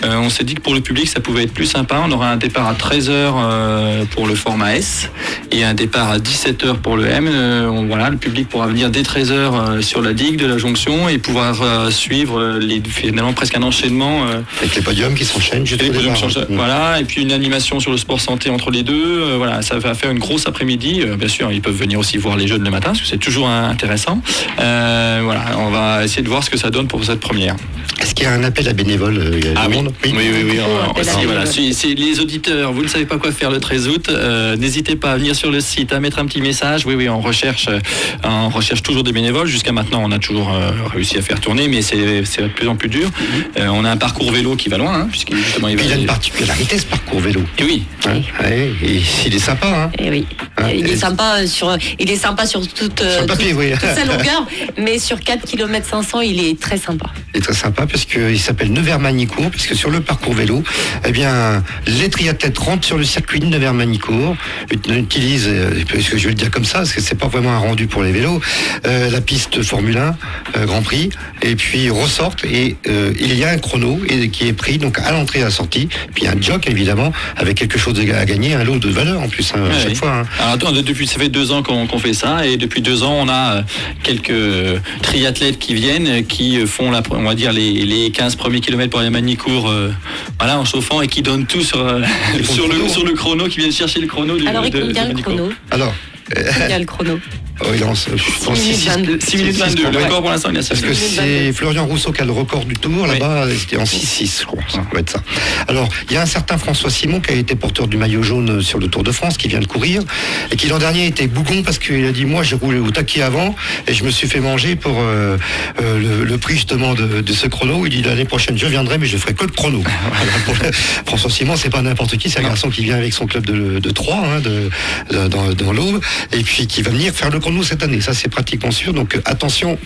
On s'est dit que pour le public ça pouvait être plus sympa. On aura un départ à 13h pour le format S et un départ à 17h pour le M. Le public pourra venir dès 13h sur la digue de la jonction et pouvoir suivre finalement presque un enchaînement. Avec les podiums qui s'enchaînent juste au départ. Voilà, et puis une animation sur le sport santé entre les deux. Ça va faire une grosse après-midi. Bien sûr, ils peuvent venir aussi voir les jeunes le matin, parce que c'est toujours intéressant. On va essayer de voir ce que ça donne pour cette première. Est-ce qu'il y a un appel à bénévoles? Si les auditeurs, vous ne savez pas quoi faire le 13 août, n'hésitez pas à venir sur le site, à mettre un petit petit message. Oui, on recherche toujours des bénévoles. Jusqu'à maintenant, on a toujours réussi à faire tourner, mais c'est de plus en plus dur. On a un parcours vélo qui va loin, hein, puisqu'il justement il a une particularité, ce parcours vélo. Et oui. Hein, et il est sympa. Hein. Et oui. Hein, il est sympa sur toute sa longueur, mais sur 4 km 500, il est très sympa. Il est très sympa parce qu'il s'appelle Nevers-Manicourt, parce que sur le parcours vélo, eh bien, les triathlètes rentrent sur le circuit de Nevers-Manicourt, utilisent, parce que je vais le dire comme ça, parce que c'est pas vraiment un rendu pour les vélos, la piste Formule 1, Grand Prix, et puis ressortent, et il y a un chrono qui est pris donc à l'entrée et à la sortie, puis un jock évidemment, avec quelque chose à gagner, un lot de valeur en plus, à chaque fois. Hein. Alors, attends, depuis, ça fait 2 ans qu'on fait ça, et depuis 2 ans, on a quelques triathlètes qui viennent, qui font on va dire les 15 premiers kilomètres pour aller à Manicourt, en chauffant, et qui donnent tout sur le chrono, qui viennent chercher le chrono. Alors, il compte bien le chrono. Alors, il y a le chrono. Oh, il lance 6 minutes 22. Le record pour l'instant, il a 6 Parce que c'est Florian Rousseau qui a le record du tour. Là-bas, c'était en 6-6, je crois. Ça va être ça. Alors, il y a un certain François Simon qui a été porteur du maillot jaune sur le Tour de France, qui vient de courir, et qui l'an dernier était bougon parce qu'il a dit, moi, j'ai roulé au taquet avant, et je me suis fait manger pour le prix justement de ce chrono. Il dit, l'année prochaine, je viendrai, mais je ferai que le chrono. François Simon, c'est pas n'importe qui, c'est un garçon qui vient avec son club de Troyes, dans l'Aube, et puis qui va venir faire le chrono cette année, ça c'est pratiquement sûr, donc attention,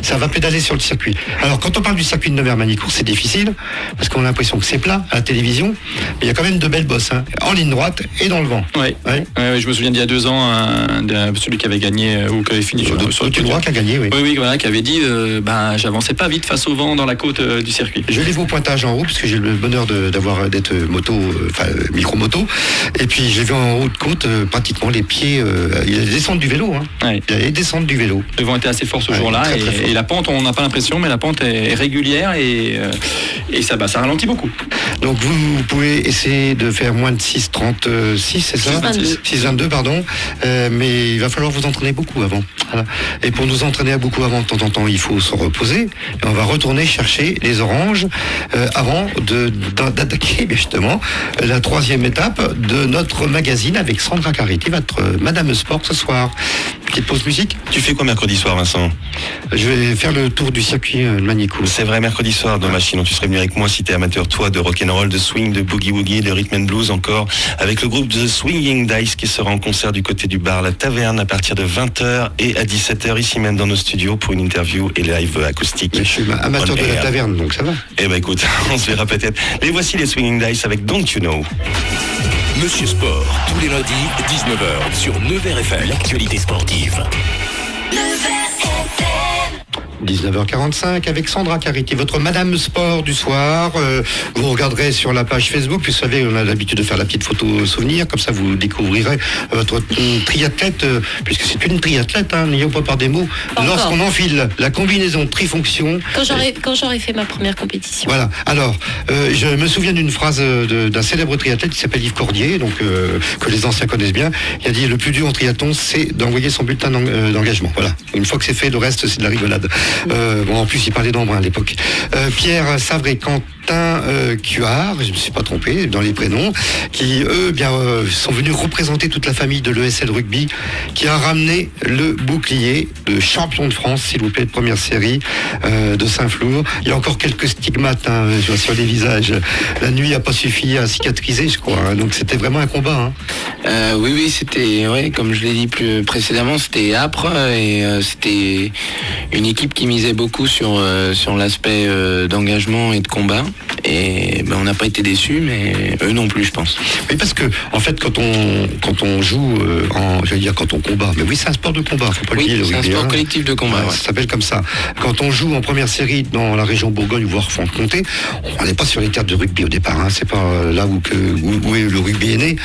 ça va pédaler sur le circuit. Alors quand on parle du circuit de Nevers-Manicourt, c'est difficile, parce qu'on a l'impression que c'est plat à la télévision, mais il y a quand même de belles bosses, en ligne droite et dans le vent. Oui, je me souviens d'il y a 2 ans, celui qui avait gagné, ou qui avait fini sur le droit qui a gagné, oui. Oui, voilà, qui avait dit, j'avançais pas vite face au vent dans la côte du circuit. Je l'ai vu au pointage en haut, parce que j'ai le bonheur d'être micro-moto, et puis j'ai vu en haut de côte, pratiquement les pieds, il y a des descentes du vélo, il y a les descentes du vélo. Le vent était assez fort ce jour-là, et la pente, on n'a pas l'impression, mais la pente est régulière, et ça ralentit beaucoup. Donc vous pouvez essayer de faire moins de 6,36, c'est ça ? 6,22, pardon, mais il va falloir vous entraîner beaucoup avant. Voilà. Et pour nous entraîner à beaucoup avant, de temps en temps, il faut se reposer, et on va retourner chercher les oranges avant d'attaquer justement la 3e étape de notre magazine avec Sandra Carretti, votre Madame Sport ce soir. Petite pause musique. Tu fais quoi mercredi soir, Vincent ? Je vais faire le tour du circuit de Manicourt. C'est vrai, mercredi soir, dommage, sinon tu serais venu avec moi si t'es amateur, toi, de rock'n'roll, de swing, de boogie-woogie, de rhythm and blues encore, avec le groupe The Swinging Dice qui sera en concert du côté du bar La Taverne à partir de 20h et à 17h ici même dans nos studios pour une interview et live acoustique. Mais je suis amateur de La Taverne, donc ça va. Eh ben écoute, on se verra peut-être. Les voici les Swinging Dice avec Don't You Know. Monsieur Sport, tous les lundis, 19h, sur Nevers FM. L'actualité sportive. 19h45 avec Sandra Carretti, votre Madame Sport du soir. Vous regarderez sur la page Facebook, vous savez, on a l'habitude de faire la petite photo souvenir, comme ça vous découvrirez votre triathlète, puisque c'est une triathlète, n'ayons pas par des mots, lorsqu'on enfile la combinaison trifonction. Quand j'aurai fait ma première compétition. Voilà, alors, je me souviens d'une phrase d'un célèbre triathlète qui s'appelle Yves Cordier, donc que les anciens connaissent bien. Il a dit, le plus dur en triathlon, c'est d'envoyer son bulletin d'engagement. Voilà, une fois que c'est fait, le reste, c'est de la rigolade. En plus, il parlait d'Embrun à l'époque. Pierre Savré, Quentin Cuard, je ne me suis pas trompé dans les prénoms, qui, eux, sont venus représenter toute la famille de l'ESL Rugby, qui a ramené le bouclier de champion de France, s'il vous plaît, de première série de Saint-Flour. Il y a encore quelques stigmates sur les visages. La nuit n'a pas suffi à cicatriser, je crois. Donc, c'était vraiment un combat. Oui, c'était, comme je l'ai dit plus précédemment, c'était âpre et c'était une équipe qui misait beaucoup sur l'aspect d'engagement et de combat. Et on n'a pas été déçus, mais eux non plus, je pense. Oui, parce que en fait, quand on joue, quand on combat, mais oui, c'est un sport de combat, faut pas le dire. C'est un sport collectif de combat. Ça s'appelle comme ça. Quand on joue en première série dans la région Bourgogne, voire Franche-Comté, on n'est pas sur les terres de rugby au départ. C'est pas là où le rugby est né.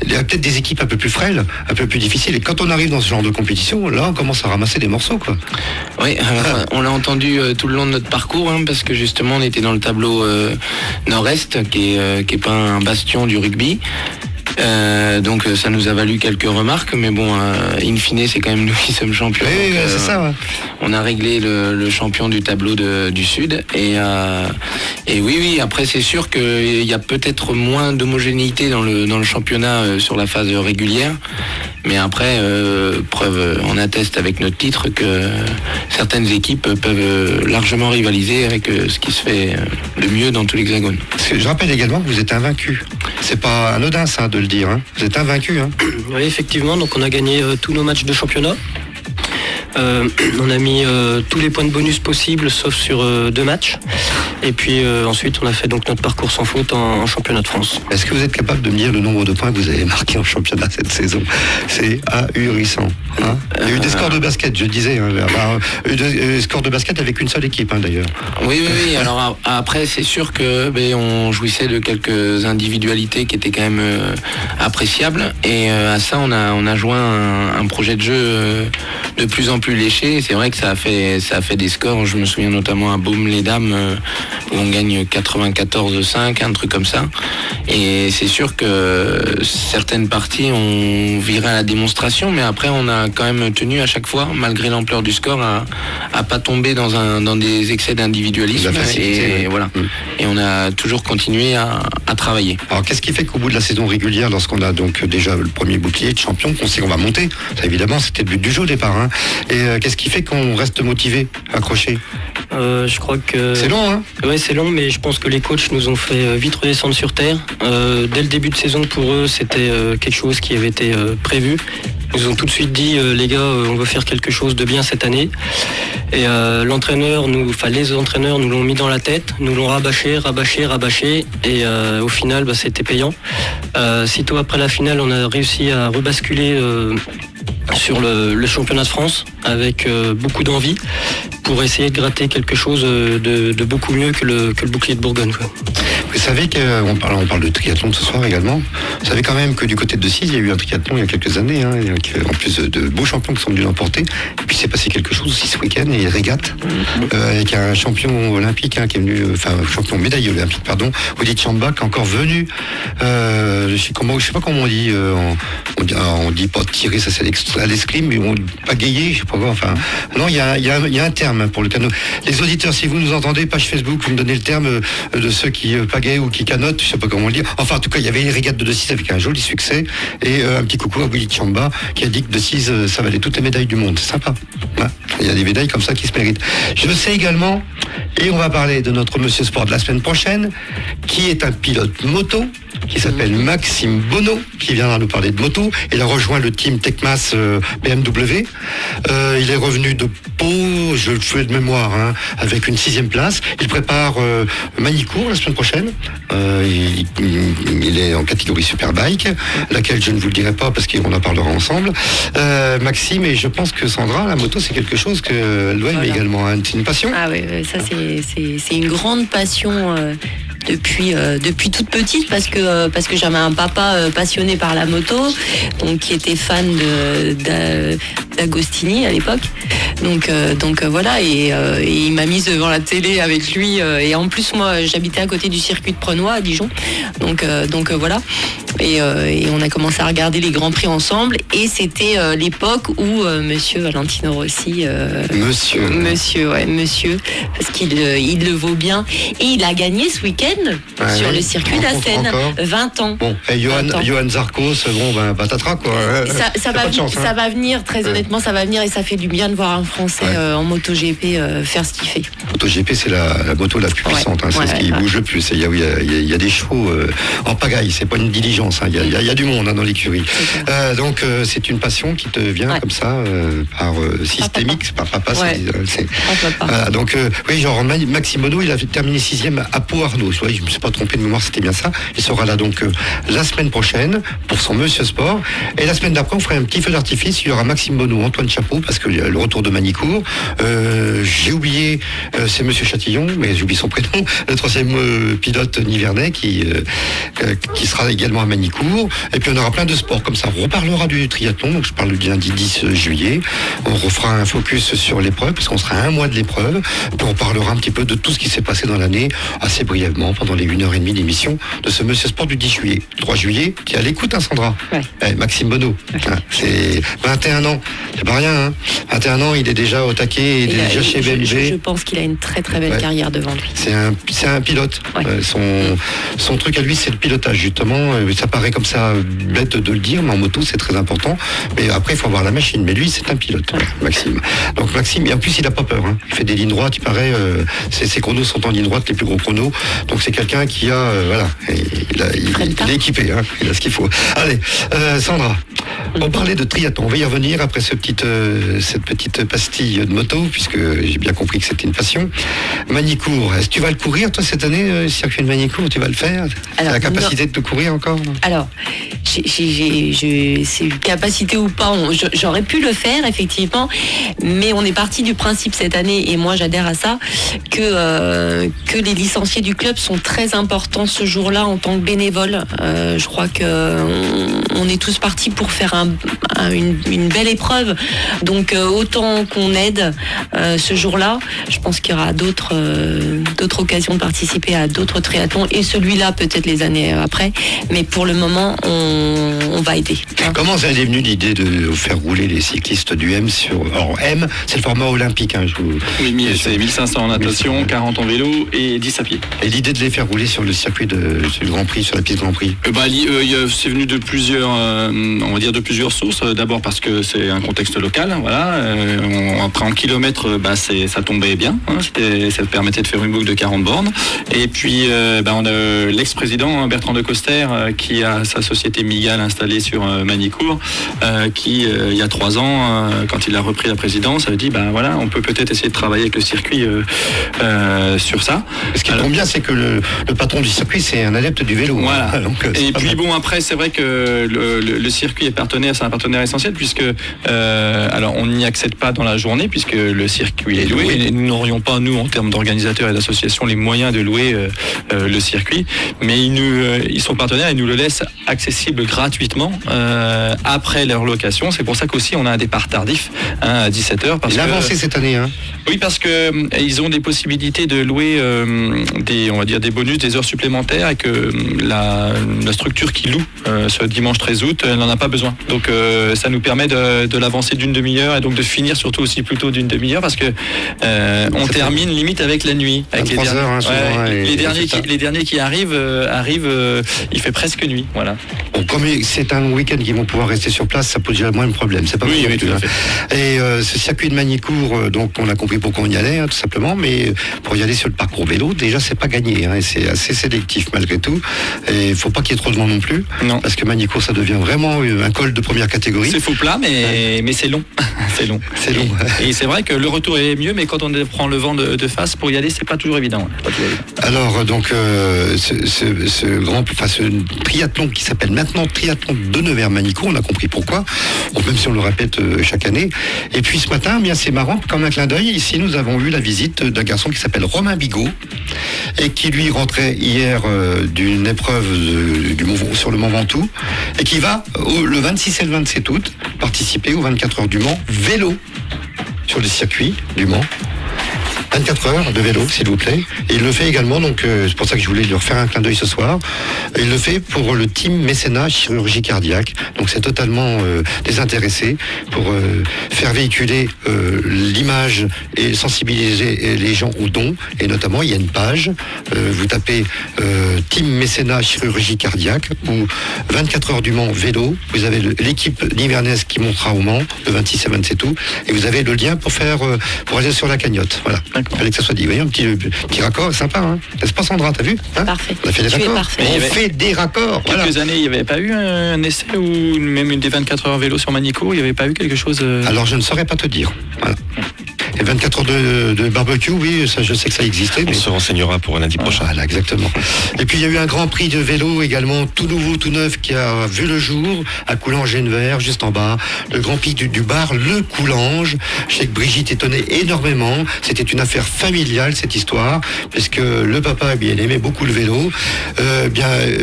Il y a peut-être des équipes un peu plus frêles, un peu plus difficiles. Et quand on arrive dans ce genre de compétition, là, on commence à ramasser des morceaux, quoi. Oui, on l'a entendu tout le long de notre parcours, parce que justement, on était dans le tableau nord-est, qui est pas un bastion du rugby. Donc ça nous a valu quelques remarques, mais bon, in fine, c'est quand même nous qui sommes champions. Oui, c'est ça. Ouais. On a réglé le champion du tableau du Sud. Et oui, après c'est sûr qu'il y a peut-être moins d'homogénéité dans le championnat sur la phase régulière. Mais après, preuve, on atteste avec notre titre que certaines équipes peuvent largement rivaliser avec ce qui se fait de mieux dans tout l'Hexagone. Je rappelle également que vous êtes invaincu. C'est pas anodin ça de le dire. Hein. Vous êtes invaincu. Hein. Oui, effectivement. Donc on a gagné tous nos matchs de championnat. On a mis tous les points de bonus possibles sauf sur 2 matchs. Et puis ensuite on a fait donc notre parcours sans faute en championnat de France. Est-ce que vous êtes capable de me dire le nombre de points que vous avez marqués en championnat cette saison? C'est ahurissant. Hein, il y a eu des scores de basket, je disais. Hein, des scores de basket avec une seule équipe d'ailleurs. Oui. Alors après c'est sûr que on jouissait de quelques individualités qui étaient quand même appréciables. Et à ça on a joint un projet de jeu de plus en plus léché. C'est vrai que ça a fait des scores. Je me souviens notamment à Baume-les-Dames où on gagne 94-5, un truc comme ça. Et c'est sûr que certaines parties on virait à la démonstration, mais après on a quand même tenu à chaque fois, malgré l'ampleur du score, à pas tomber dans des excès d'individualisme. Et voilà. Et on a toujours continué à travailler. Alors qu'est-ce qui fait qu'au bout de la saison régulière, lorsqu'on a donc déjà le premier bouclier de champion, qu'on sait qu'on va monter, ça évidemment c'était le but du jeu au départ. Hein. Et qu'est-ce qui fait qu'on reste motivé, accroché? Je crois que... C'est long, hein? Oui, c'est long, mais je pense que les coachs nous ont fait vite redescendre sur terre. Dès le début de saison, pour eux, c'était quelque chose qui avait été prévu. Ils nous ont tout de suite dit, les gars, on veut faire quelque chose de bien cette année. Et les entraîneurs nous l'ont mis dans la tête, nous l'ont rabâché. Et au final, c'était payant. Sitôt après la finale, on a réussi à rebasculer sur le championnat de France avec beaucoup d'envie pour essayer de gratter quelque chose de beaucoup mieux que le bouclier de Bourgogne. Quoi. Vous savez qu'on parle de triathlon ce soir également. Vous savez quand même que du côté de Decize, il y a eu un triathlon il y a quelques années, en plus de beaux champions qui sont venus l'emporter. Et puis c'est passé quelque chose aussi ce week-end, et régate, avec un champion olympique qui est venu, champion médaille olympique, Odi Chamba, qui est encore venu, je sais pas comment on dit, on dit pas tirer, ça c'est à l'escrime, mais on pagayer, je sais pas quoi, non, il y a un terme pour le canot. Les auditeurs, si vous nous entendez, page Facebook, vous me donnez le terme de ceux qui pagayent ou qui canotent, je sais pas comment le dire. Enfin, en tout cas, il y avait une régate de Decize avec un joli succès, et un petit coucou à Willy Chamba, qui a dit que Decize, ça valait toutes les médailles du monde. C'est sympa. Ouais. Il y a des médailles comme ça qui se méritent. Je sais également, et on va parler de notre Monsieur Sport de la semaine prochaine, qui est un pilote moto, qui s'appelle Maxime Bonneau, qui viendra nous parler de moto. Il a rejoint le team Tecmas BMW. Il est revenu de Pau, je le fais de mémoire, avec une 6e place. Il prépare Magny-Cours la semaine prochaine. Il est en catégorie Superbike, laquelle je ne vous le dirai pas parce qu'on en parlera ensemble. Maxime, et je pense que Sandra, la moto, c'est quelque chose que l'OM également. C'est une passion. Ah oui, ça c'est une grande passion. Depuis toute petite parce que j'avais un papa passionné par la moto, donc qui était fan d'Agostini à l'époque, donc voilà, et il m'a mise devant la télé avec lui, et en plus moi j'habitais à côté du circuit de Prenois à Dijon, donc voilà, et on a commencé à regarder les grands prix ensemble, et c'était l'époque où Monsieur Valentino Rossi, monsieur, parce qu'il le vaut bien, et il a gagné ce week-end sur le circuit d'Assen, 20 ans. Bon, et Johan Zarcos, patatras quoi. Ça va venir, très honnêtement, ça va venir, et ça fait du bien de voir un Français en MotoGP faire ce qu'il fait. MotoGP, c'est la moto la plus puissante, c'est ce qui bouge le plus. Il y a des chevaux en pagaille, c'est pas une diligence, il y a du monde dans l'écurie. Donc c'est une passion qui te vient comme ça, par systémique, c'est pas papa, donc Maxime Bonneau, il a terminé 6e à Pau-Arnaud. Je me suis pas trompé de mémoire, c'était bien ça. Il sera là donc la semaine prochaine pour son Monsieur Sport. Et la semaine d'après, on fera un petit feu d'artifice. Il y aura Maxime Bonneau, Antoine Chapeau, parce que le retour de Magny-Cours. J'ai oublié, c'est Monsieur Chatillon, mais j'ai oublié son prénom, le 3e pilote nivernais qui sera également à Magny-Cours. Et puis on aura plein de sports comme ça. On reparlera du triathlon, donc je parle du lundi 10 juillet. On refera un focus sur l'épreuve, parce qu'on sera à un mois de l'épreuve. Puis on parlera un petit peu de tout ce qui s'est passé dans l'année, assez brièvement, pendant les 1h30 d'émission de ce Monsieur Sport du 10 juillet. 3 juillet, qui est à l'écoute, Sandra. Maxime Bonneau, c'est 21 ans C'est pas rien, hein. 21 ans, il est déjà au taquet, il est déjà chez BMW. Je pense qu'il a une très très belle carrière devant lui. C'est un pilote. Ouais. Son truc à lui, c'est le pilotage, justement. Ça paraît comme ça bête de le dire, mais en moto, c'est très important. Mais après, il faut avoir la machine. Mais lui, c'est un pilote, Maxime. Donc Maxime, et en plus, il a pas peur. Hein. Il fait des lignes droites, il paraît. Ses chronos sont en ligne droite, les plus gros chronos. Donc c'est quelqu'un qui a, voilà, il est équipé. Hein. Il a ce qu'il faut. Allez, Sandra. On parlait de triathlon. On va y revenir après cette petite pastille de moto, puisque j'ai bien compris que c'était une passion. Manicourt, est-ce que tu vas le courir, toi, cette année, le circuit de Manicourt, tu vas le faire? Tu as la capacité de te courir encore? Alors, c'est une capacité ou pas, j'aurais pu le faire, effectivement, mais on est parti du principe cette année, et moi j'adhère à ça, que les licenciés du club sont très importants ce jour-là en tant que bénévoles. Je crois qu'on est tous partis pour faire une belle épreuve, donc autant qu'on aide ce jour-là. Je pense qu'il y aura d'autres occasions de participer à d'autres triathlons, et celui-là peut-être les années après, mais pour le moment on va aider. Comment ça est venu l'idée de faire rouler les cyclistes du M alors M, c'est le format olympique, hein, Oui, c'est 1500 en natation, 40 en vélo et 10 à pied. Et l'idée de les faire rouler sur le circuit du Grand Prix, sur la piste Grand Prix? C'est venu de plusieurs sources. D'abord parce que c'est un contexte local, voilà. Après en kilomètres, ça tombait bien. Hein, ça permettait de faire une boucle de 40 bornes. Et puis on a l'ex-président Bertrand de Coster qui a sa société Migal installée sur Manicourt, qui il y a 3 ans, quand il a repris la présidence, a dit on peut peut-être essayer de travailler avec le circuit sur ça. Ce qui tombe bien, c'est que le patron du circuit, c'est un adepte du vélo. Voilà. Hein, donc, et puis après, c'est vrai que le circuit est un partenaire essentiel, puisque on n'y accède pas dans la journée, puisque le circuit est loué. Et nous n'aurions pas, nous, en termes d'organisateurs et d'associations, les moyens de louer le circuit. Mais ils sont partenaires et nous le laissent accessible gratuitement après leur location. C'est pour ça qu'aussi on a un départ tardif à 17h. Il a avancé cette année. Hein. Oui, parce que ils ont des possibilités de louer des bonus, des heures supplémentaires, et que la structure qui loue ce dimanche 13 août, elle n'en a pas besoin. Donc ça nous permet de l'avancer d'une demi-heure, et donc de finir surtout aussi plus tôt d'une demi-heure, parce que on termine limite avec la nuit. Avec les derniers qui arrivent, il fait presque nuit. Voilà. Bon, comme c'est un week-end qu'ils vont pouvoir rester sur place, ça pose déjà moins de problème. C'est pas oui, tout à fait. Et ce circuit de Manicourt, donc on a compris pourquoi on y allait, hein, tout simplement, mais pour y aller sur le parcours vélo, déjà c'est pas gagné, hein, et c'est assez sélectif malgré tout. Et il faut pas qu'il y ait trop de monde non plus, parce que Manicourt, ça devient vraiment un col de première catégorie. C'est faux plat, mais c'est long. C'est long. C'est long. Et c'est vrai que le retour est mieux, mais quand on prend le vent de face pour y aller, c'est pas toujours évident. Alors donc ce triathlon qui s'appelle maintenant Triathlon de Nevers-Manicourt, on a compris pourquoi, même si on le répète chaque année. Et puis ce matin, bien c'est marrant, comme un clin d'œil, ici nous avons eu la visite d'un garçon qui s'appelle Romain Bigot, et qui lui rentrait hier d'une épreuve sur le Mont Ventoux, et qui va le 26 et le 27 août participer aux 24 heures du Mans vélo sur le circuit du Mans. 24 heures de vélo, s'il vous plaît. Et il le fait également, donc c'est pour ça que je voulais lui refaire un clin d'œil ce soir. Il le fait pour le team mécénat chirurgie cardiaque. Donc c'est totalement désintéressé pour faire véhiculer l'image et sensibiliser les gens aux dons. Et notamment, il y a une page, vous tapez team mécénat chirurgie cardiaque ou 24 heures du Mans vélo. Vous avez l'équipe nivernaise qui montera au Mans le 26 et 27 août. Et vous avez le lien pour aller sur la cagnotte. Voilà. Il fallait que ça soit dit. Vous voyez, un petit raccord sympa, hein. N'est-ce pas, Sandra, t'as vu, hein? Parfait. On a fait des raccords. On fait des raccords. Quelques années, il n'y avait pas eu un essai ou même une des 24 heures vélo sur Manicourt, il n'y avait pas eu quelque chose... Alors, je ne saurais pas te dire. Voilà. Et 24 heures de barbecue, oui, ça, je sais que ça existait. On se renseignera pour lundi prochain. Voilà, exactement. Et puis il y a eu un grand prix de vélo également, tout nouveau, tout neuf, qui a vu le jour à Coulanges-Genevert, juste en bas. Le grand prix du bar Le Coulanges. Je sais que Brigitte étonnait énormément. C'était une affaire familiale, cette histoire, puisque le papa, il aimait beaucoup le vélo.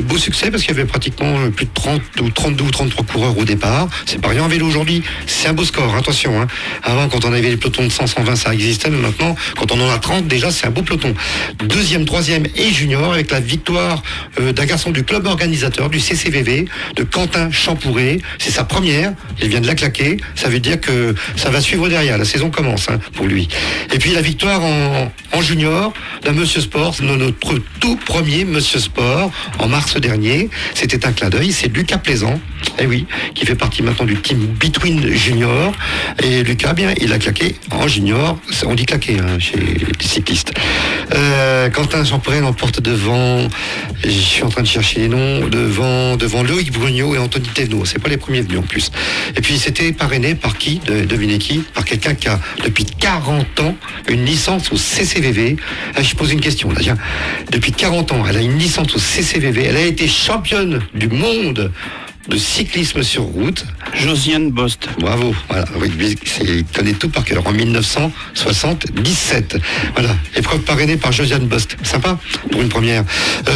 Beau succès, parce qu'il y avait pratiquement plus de 30 ou 32 ou 33 coureurs au départ. C'est pas rien en vélo aujourd'hui. C'est un beau score, attention. Hein. Avant, quand on avait les pelotons de 100, 120 ça existait, mais maintenant, quand on en a 30, déjà c'est un beau peloton. Deuxième, troisième et junior, avec la victoire d'un garçon du club organisateur, du CCVV, de Quentin Champouré. C'est sa première, il vient de la claquer, ça veut dire que ça va suivre derrière, la saison commence pour lui. Et puis la victoire en junior d'un Monsieur Sport, notre tout premier Monsieur Sport, en mars dernier, c'était un clin d'œil, c'est Lucas Plaisant, qui fait partie maintenant du team Between Junior. Et Lucas, bien, il a claqué en junior, on dit claqué chez les cyclistes. Quentin Champouré l'emporte devant, je suis en train de chercher les noms, devant Loïc Brugnot et Anthony Thévenot. C'est pas les premiers venus en plus. Et puis c'était parrainé par qui, devinez qui? Par quelqu'un qui a depuis 40 ans une licence au CCVV. Je pose une question là, tiens. Depuis 40 ans, elle a une licence au CCVV, elle a été championne du monde de cyclisme sur route. Josiane Bost. Bravo. Voilà. Oui, il connaît tout par cœur. En 1977. Voilà. Épreuve parrainée par Josiane Bost. Sympa pour une première.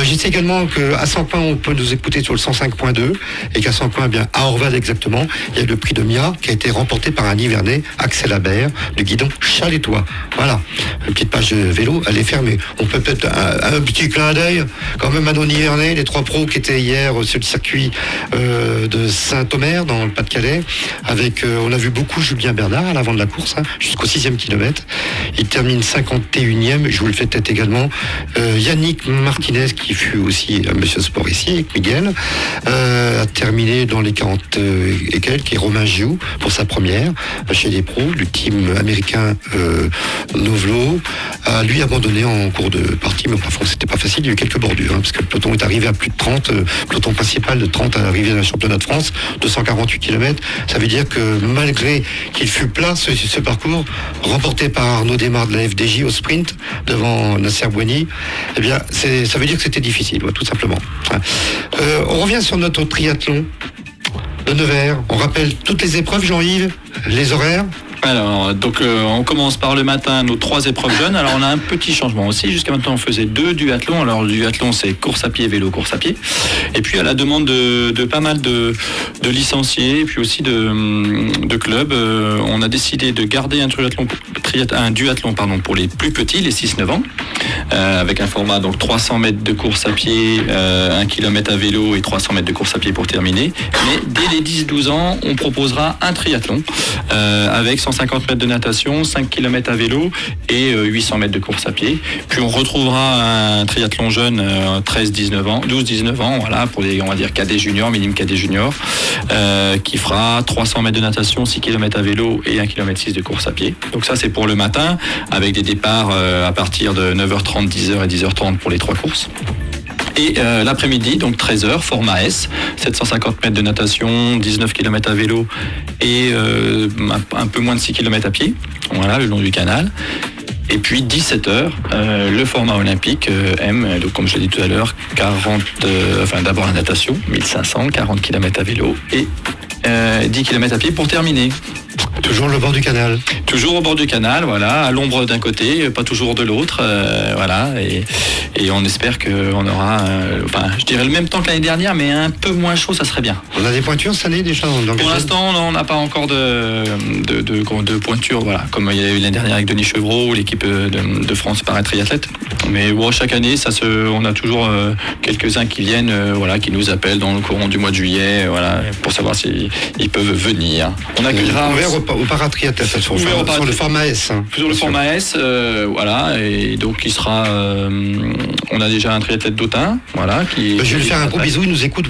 Je sais également qu'à Saint-Ouen, on peut nous écouter sur le 105.2 et qu'à Saint-Ouen, bien à Orval exactement, il y a le prix de Mia qui a été remporté par un Nivernais, Axel Habert, du guidon Chalétois. Voilà. Une petite page vélo, elle est fermée. On peut peut-être un petit clin d'œil quand même à nos Nivernais, les 3 pros qui étaient hier sur le circuit de Saint-Omer dans le Pas-de-Calais, avec on a vu beaucoup Julien Bernard à l'avant de la course, jusqu'au 6e kilomètre. Il termine 51e, je vous le fais peut-être également. Yannick Martinez, qui fut aussi un Monsieur Sport ici, avec Miguel, a terminé dans les 40 et quelques, et Romain Gioux pour sa première chez les pros, du team américain Novlo, a lui abandonné en cours de partie, mais enfin c'était pas facile, il y a eu quelques bordures, parce que le peloton est arrivé à plus de 30, le peloton principal de 30 à l'arrivée d'un championnat de France, 248 km. Ça veut dire que malgré qu'il fut plat, ce parcours, remporté par Arnaud Desmar de la FDJ au sprint, devant Nasser Bouani, eh bien, ça veut dire que c'était difficile, tout simplement. On revient sur notre triathlon de Nevers. On rappelle toutes les épreuves, Jean-Yves, les horaires. Alors, donc on commence par le matin, nos 3 épreuves jeunes. Alors on a un petit changement aussi. Jusqu'à maintenant on faisait 2 duathlons. Alors le duathlon c'est course à pied, vélo, course à pied. Et puis à la demande de pas mal de licenciés et puis aussi de clubs, on a décidé de garder un duathlon pour les plus petits, les 6-9 ans, avec un format donc 300 mètres de course à pied, 1 km à vélo et 300 mètres de course à pied pour terminer. Mais dès les 10-12 ans, on proposera un triathlon avec 150 mètres de natation, 5 km à vélo et 800 mètres de course à pied. Puis on retrouvera un triathlon jeune 12-19 ans, voilà, pour les, on va dire, cadets juniors, minime cadets juniors, qui fera 300 mètres de natation, 6 km à vélo et 1 km 6 de course à pied. Donc ça c'est pour le matin, avec des départs à partir de 9h30, 10h et 10h30 pour les 3 courses. Et l'après-midi, donc 13h, format S, 750 mètres de natation, 19 km à vélo et un peu moins de 6 km à pied, voilà, le long du canal. Et puis 17h, le format olympique M, donc comme je l'ai dit tout à l'heure, d'abord la natation, 1500, 40 km à vélo et 10 km à pied pour terminer. Toujours le bord du canal. Toujours au bord du canal, voilà, à l'ombre d'un côté, pas toujours de l'autre, voilà, et on espère qu'on aura, je dirais le même temps que l'année dernière, mais un peu moins chaud, ça serait bien. On a des pointures cette année déjà? Pour l'instant, on n'a pas encore de pointures, voilà, comme il y a eu l'année dernière avec Denis Chevreau, l'équipe de France paratriathlète. Mais bon, chaque année, on a toujours quelques-uns qui viennent, qui nous appellent dans le courant du mois de juillet, voilà, pour savoir s'ils peuvent venir. On accueillera au paratriathlète, sur le format S. Sur le format S, voilà, et donc il sera. On a déjà un triathlète d'Autun, voilà. Je vais lui faire un gros bisou, il nous écoute,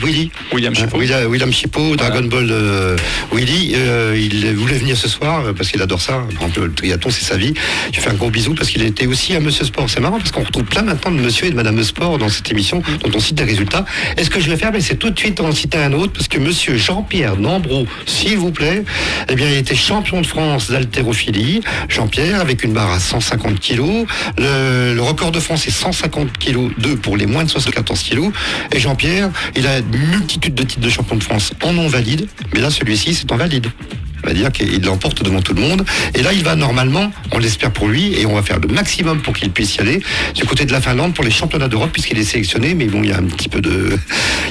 William Chipot. William Chipot, Dragon Ball Willy, il voulait venir ce soir parce qu'il adore ça. Par exemple, le triathlon, c'est sa vie. Je fais un gros bisou parce qu'il était aussi à Monsieur Sport. C'est marrant parce qu'on retrouve plein maintenant de Monsieur et de Madame Sport dans cette émission dont on cite des résultats. Et ce que je vais faire, c'est tout de suite en citer un autre parce que Monsieur Jean-Pierre Nambreau, s'il vous plaît, eh bien, il était champion de France d'haltérophilie. Jean-Pierre, avec une barre à 150 kg. Le record de France est 150 kg 2 pour les moins de 74 kg. Et Jean-Pierre, il a une multitude de titres de champion de France en non valide. Mais là, celui-ci, c'est en valide. On va dire qu'il l'emporte devant tout le monde. Et là, il va normalement, on l'espère pour lui, et on va faire le maximum pour qu'il puisse y aller, du côté de la Finlande pour les championnats d'Europe, puisqu'il est sélectionné. Mais bon, il y a un petit peu de...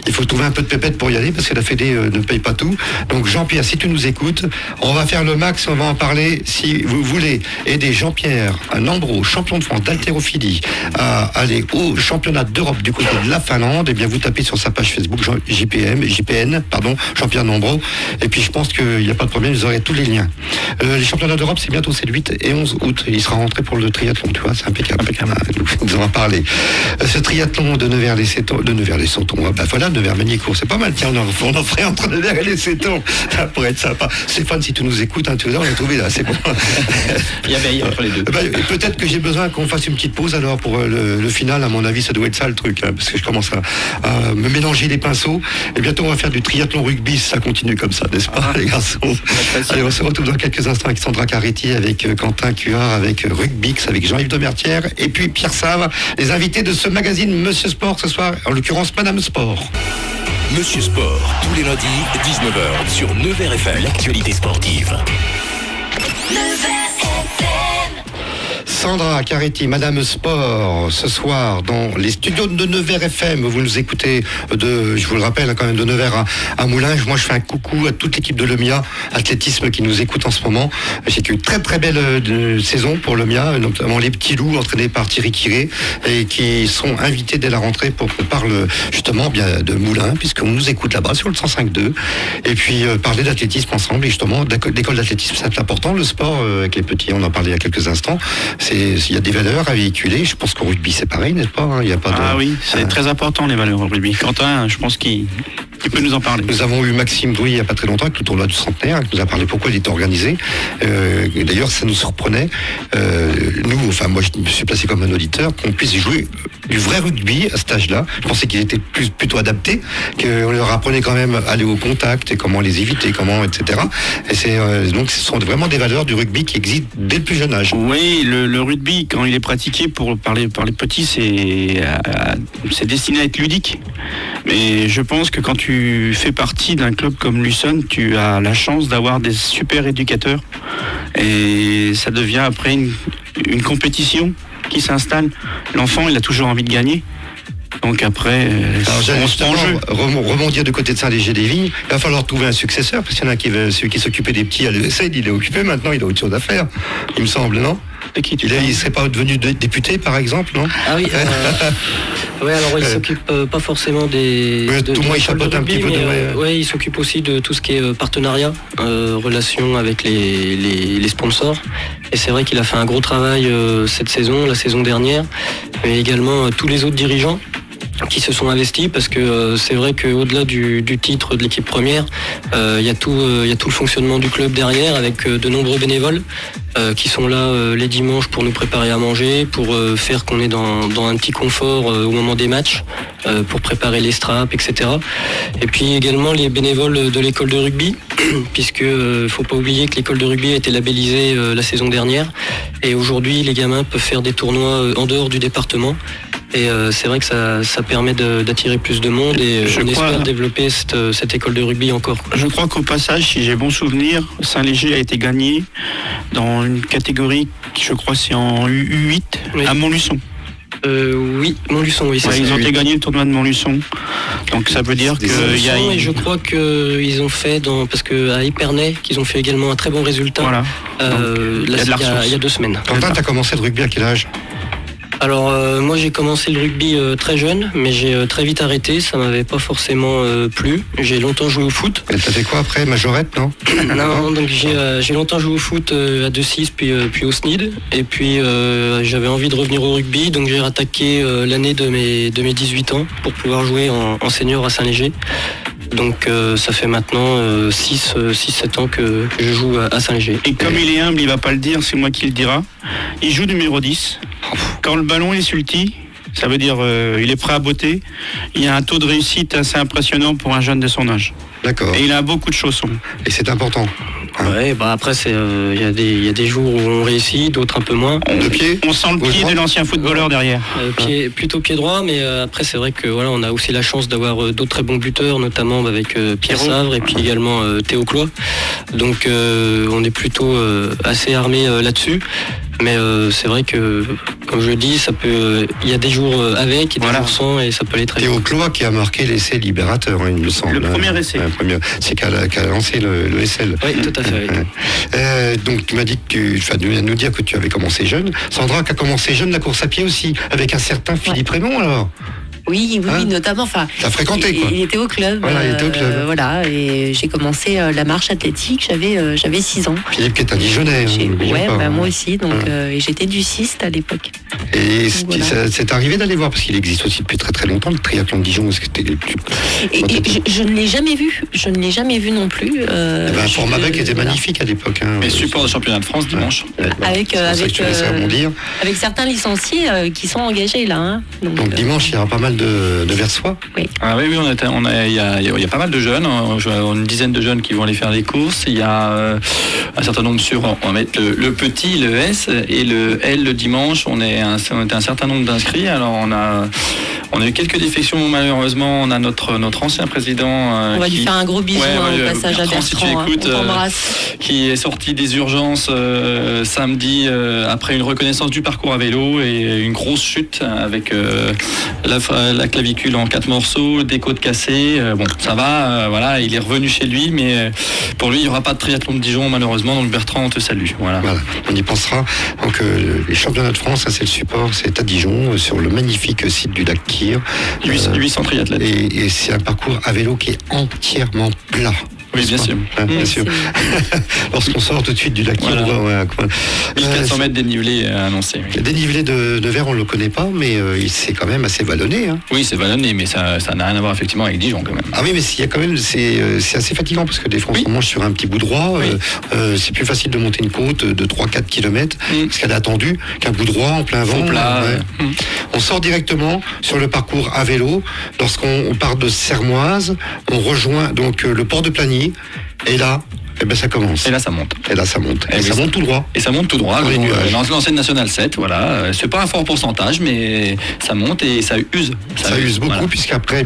Il faut trouver un peu de pépette pour y aller, parce que la Fédé ne paye pas tout. Donc Jean-Pierre, si tu nous écoutes, on va faire le max, on va en parler. Si vous voulez aider Jean-Pierre, un Ambro, champion de France d'haltérophilie, à aller au championnat d'Europe du côté de la Finlande, eh bien vous tapez sur sa page Facebook JPN, Jean-Pierre Nombro, et puis je pense qu'il n'y a pas de problème, vous aurez tous les liens. Les championnats d'Europe, c'est bientôt, c'est le 8 et 11 août. Il sera rentré pour le triathlon, tu vois, c'est impeccable. Nous en a parlé. Ce triathlon de Nevers-les-Sétons, Nevers-Magny-Cours, c'est pas mal, tiens, on en ferait entre Nevers et les Sétons, ça pourrait être sympa. Stéphane, si tu nous écoutes, tu on l'a trouvé là, c'est bon. Il y avait entre les deux. Peut-être que j'ai besoin qu'on fasse une petite pause alors pour le final, à mon avis, ça doit être ça le truc, parce que je commence à me mélanger les pinceaux, et bientôt on va faire du triathlon rugby, ça continue comme ça, n'est-ce pas, les garçons? Allez, on se retrouve dans quelques instants avec Sandra Caretti, avec Quentin Cuard, avec Rugbix, avec Jean-Yves Demertière, et puis Pierre Save, les invités de ce magazine Monsieur Sport ce soir, en l'occurrence Madame Sport. Monsieur Sport, tous les lundis, 19h, sur Nevers FM, l'actualité sportive. Sandra Caretti, Madame Sport, ce soir dans les studios de Nevers FM. Vous nous écoutez je vous le rappelle, quand même, de Nevers à Moulins. Moi, je fais un coucou à toute l'équipe de l'EMIA Athlétisme qui nous écoute en ce moment. J'ai eu une très très belle saison pour l'EMIA, notamment les petits loups entraînés par Thierry Quiré et qui sont invités dès la rentrée pour qu'on parle justement bien de Moulins, puisqu'on nous écoute là-bas sur le 105.2. Et puis parler d'athlétisme ensemble, et justement d'école d'athlétisme, c'est important. Le sport avec les petits, on en parlait il y a quelques instants. Il y a des valeurs à véhiculer. Je pense qu'au rugby, c'est pareil, n'est-ce pas? Il y a pas de... Ah oui, c'est très important les valeurs au rugby. Quentin, je pense qu'il peut nous en parler. Nous avons eu Maxime Douy il n'y a pas très longtemps avec le tournoi du centenaire, qui nous a parlé pourquoi il était organisé. D'ailleurs, ça nous surprenait. Moi, je me suis placé comme un auditeur, qu'on puisse jouer du vrai rugby à cet âge-là. Je pensais qu'il était plutôt adapté, qu'on leur apprenait quand même à aller au contact et comment les éviter, etc. Et donc, ce sont vraiment des valeurs du rugby qui existent dès le plus jeune âge. Oui, le rugby, quand il est pratiqué par les petits, c'est destiné à être ludique. Mais je pense que quand tu fais partie d'un club comme Luçon, tu as la chance d'avoir des super éducateurs. Et ça devient après une compétition qui s'installe. L'enfant, il a toujours envie de gagner. Donc après, on se prend en jeu. Rebondir du côté de Saint-Léger-des-Vignes, il va falloir trouver un successeur, parce qu'il y en a celui qui s'occupait des petits à l'ESAID, il est occupé maintenant, il a autre chose à faire, il me semble, non? Il ne serait pas devenu député, par exemple, non? Ah oui, alors il s'occupe pas forcément des... tout le monde, il chapeaute un petit peu de... il s'occupe aussi de tout ce qui est partenariat, relation avec les sponsors. Et c'est vrai qu'il a fait un gros travail cette saison, la saison dernière, mais également tous les autres dirigeants qui se sont investis, parce que c'est vrai qu'au-delà du titre de l'équipe première, il y a tout le fonctionnement du club derrière, avec de nombreux bénévoles qui sont là les dimanches pour nous préparer à manger, pour faire qu'on est dans un petit confort au moment des matchs, pour préparer les straps, etc. Et puis également les bénévoles de l'école de rugby, puisque faut pas oublier que l'école de rugby a été labellisée la saison dernière, et aujourd'hui les gamins peuvent faire des tournois en dehors du département. Et c'est vrai que ça permet d'attirer plus de monde, et on espère développer cette école de rugby encore. Je crois qu'au passage, si j'ai bon souvenir, Saint-Léger a été gagné dans une catégorie, je crois c'est en U8, oui. À Montluçon. Oui, Montluçon, oui. Ils ont été gagnés le tournoi de Montluçon. Donc ça veut dire qu'il y a... Et je crois qu'ils ont fait, parce qu'à Épernay, qu'ils ont fait également un très bon résultat. Voilà. Il y a 2 semaines. Quentin, tu as commencé le rugby à quel âge? Alors moi j'ai commencé le rugby très jeune, mais j'ai très vite arrêté, ça m'avait pas forcément plu. J'ai longtemps joué au foot. Et t'as fait quoi après, majorette, non? Non, donc j'ai longtemps joué au foot à 2-6 puis au SNID, et puis j'avais envie de revenir au rugby, donc j'ai rattaqué l'année de mes 18 ans pour pouvoir jouer en senior à Saint-Léger. Donc ça fait maintenant 6-7 ans que je joue à Saint-Léger. Et comme il est humble, il va pas le dire, c'est moi qui le dira. Il joue numéro 10. Quand le ballon est sur le tee, ça veut dire il est prêt à botter. Il y a un taux de réussite assez impressionnant pour un jeune de son âge. D'accord. Et il a beaucoup de chaussons. Et c'est important. Ouais, après il y a des jours où on réussit, d'autres un peu moins. De pied. On sent le pied de l'ancien footballeur derrière. Plutôt pied droit, mais après c'est vrai que on a aussi la chance d'avoir d'autres très bons buteurs, notamment avec Pierre Savre et puis également Théo Cloix. Donc on est plutôt assez armé là-dessus. Mais c'est vrai que, comme je le dis, il y a des jours avec et des jours sans, et ça peut aller très vite. Théo Cloix qui a marqué l'essai libérateur, il me semble. Le premier essai. C'est qu'elle a lancé le SL. Oui, tout à fait. Donc tu m'as dit que tu vas nous dire que tu avais commencé jeune. Sandra qui a commencé jeune la course à pied aussi, avec un certain Philippe Raymond alors. Oui, notamment. T'as fréquenté quoi. Il était au club. Voilà, il était au club. Et j'ai commencé la marche athlétique, j'avais 6 ans. Philippe qui est un Dijonais. Moi aussi, donc et j'étais du 6 à l'époque. Et c'est arrivé d'aller voir, parce qu'il existe aussi depuis très très longtemps, le triathlon de Dijon. Je ne l'ai jamais vu. Je ne l'ai jamais vu non plus. Format Bec était magnifique à l'époque. Et support de championnat de France dimanche. Avec certains licenciés qui sont engagés là. Donc dimanche, il y aura pas mal de Versoix. Oui. Ah oui, il y a pas mal de jeunes, une dizaine de jeunes qui vont aller faire les courses. Il y a un certain nombre on va mettre le petit, le S et le L le dimanche. On était un certain nombre d'inscrits. Alors on a eu quelques défections malheureusement. On a notre ancien président. On va lui faire un gros bisou au passage à Bertrand. Si tu écoutes, on t'embrasse. Qui est sorti des urgences samedi après une reconnaissance du parcours à vélo et une grosse chute avec la clavicule en 4 morceaux, des côtes cassées. Ça va, il est revenu chez lui, mais pour lui, il n'y aura pas de triathlon de Dijon, malheureusement. Donc Bertrand, on te salue. Voilà, on y pensera. Donc les championnats de France, ça c'est le support, c'est à Dijon, sur le magnifique site du lac Kyr. 800 triathlètes. Et c'est un parcours à vélo qui est entièrement plat. Oui, bien sûr. Bien sûr. Lorsqu'on sort tout de suite du lac, voilà. 1400 mètres dénivelé annoncé. Le dénivelé de Nevers, on ne le connaît pas, mais c'est quand même assez vallonné. Hein. Oui, c'est vallonné, mais ça n'a rien à voir effectivement avec Dijon quand même. Ah oui, mais il y a quand même, c'est assez fatigant parce que des fois on mange sur un petit bout droit. C'est plus facile de monter une côte de 3-4 km parce qu'elle est attendue qu'un bout droit en plein vent. Plat, On sort directement sur le parcours à vélo. Lorsqu'on part de Sermoise, on rejoint donc le port de Plagny. Et là, ça commence. Et là, ça monte. Et ça monte tout droit. Et ça monte tout droit. L'ancienne Nationale 7, voilà. C'est pas un fort pourcentage, mais ça monte et ça use. Ça use beaucoup, puisqu'après,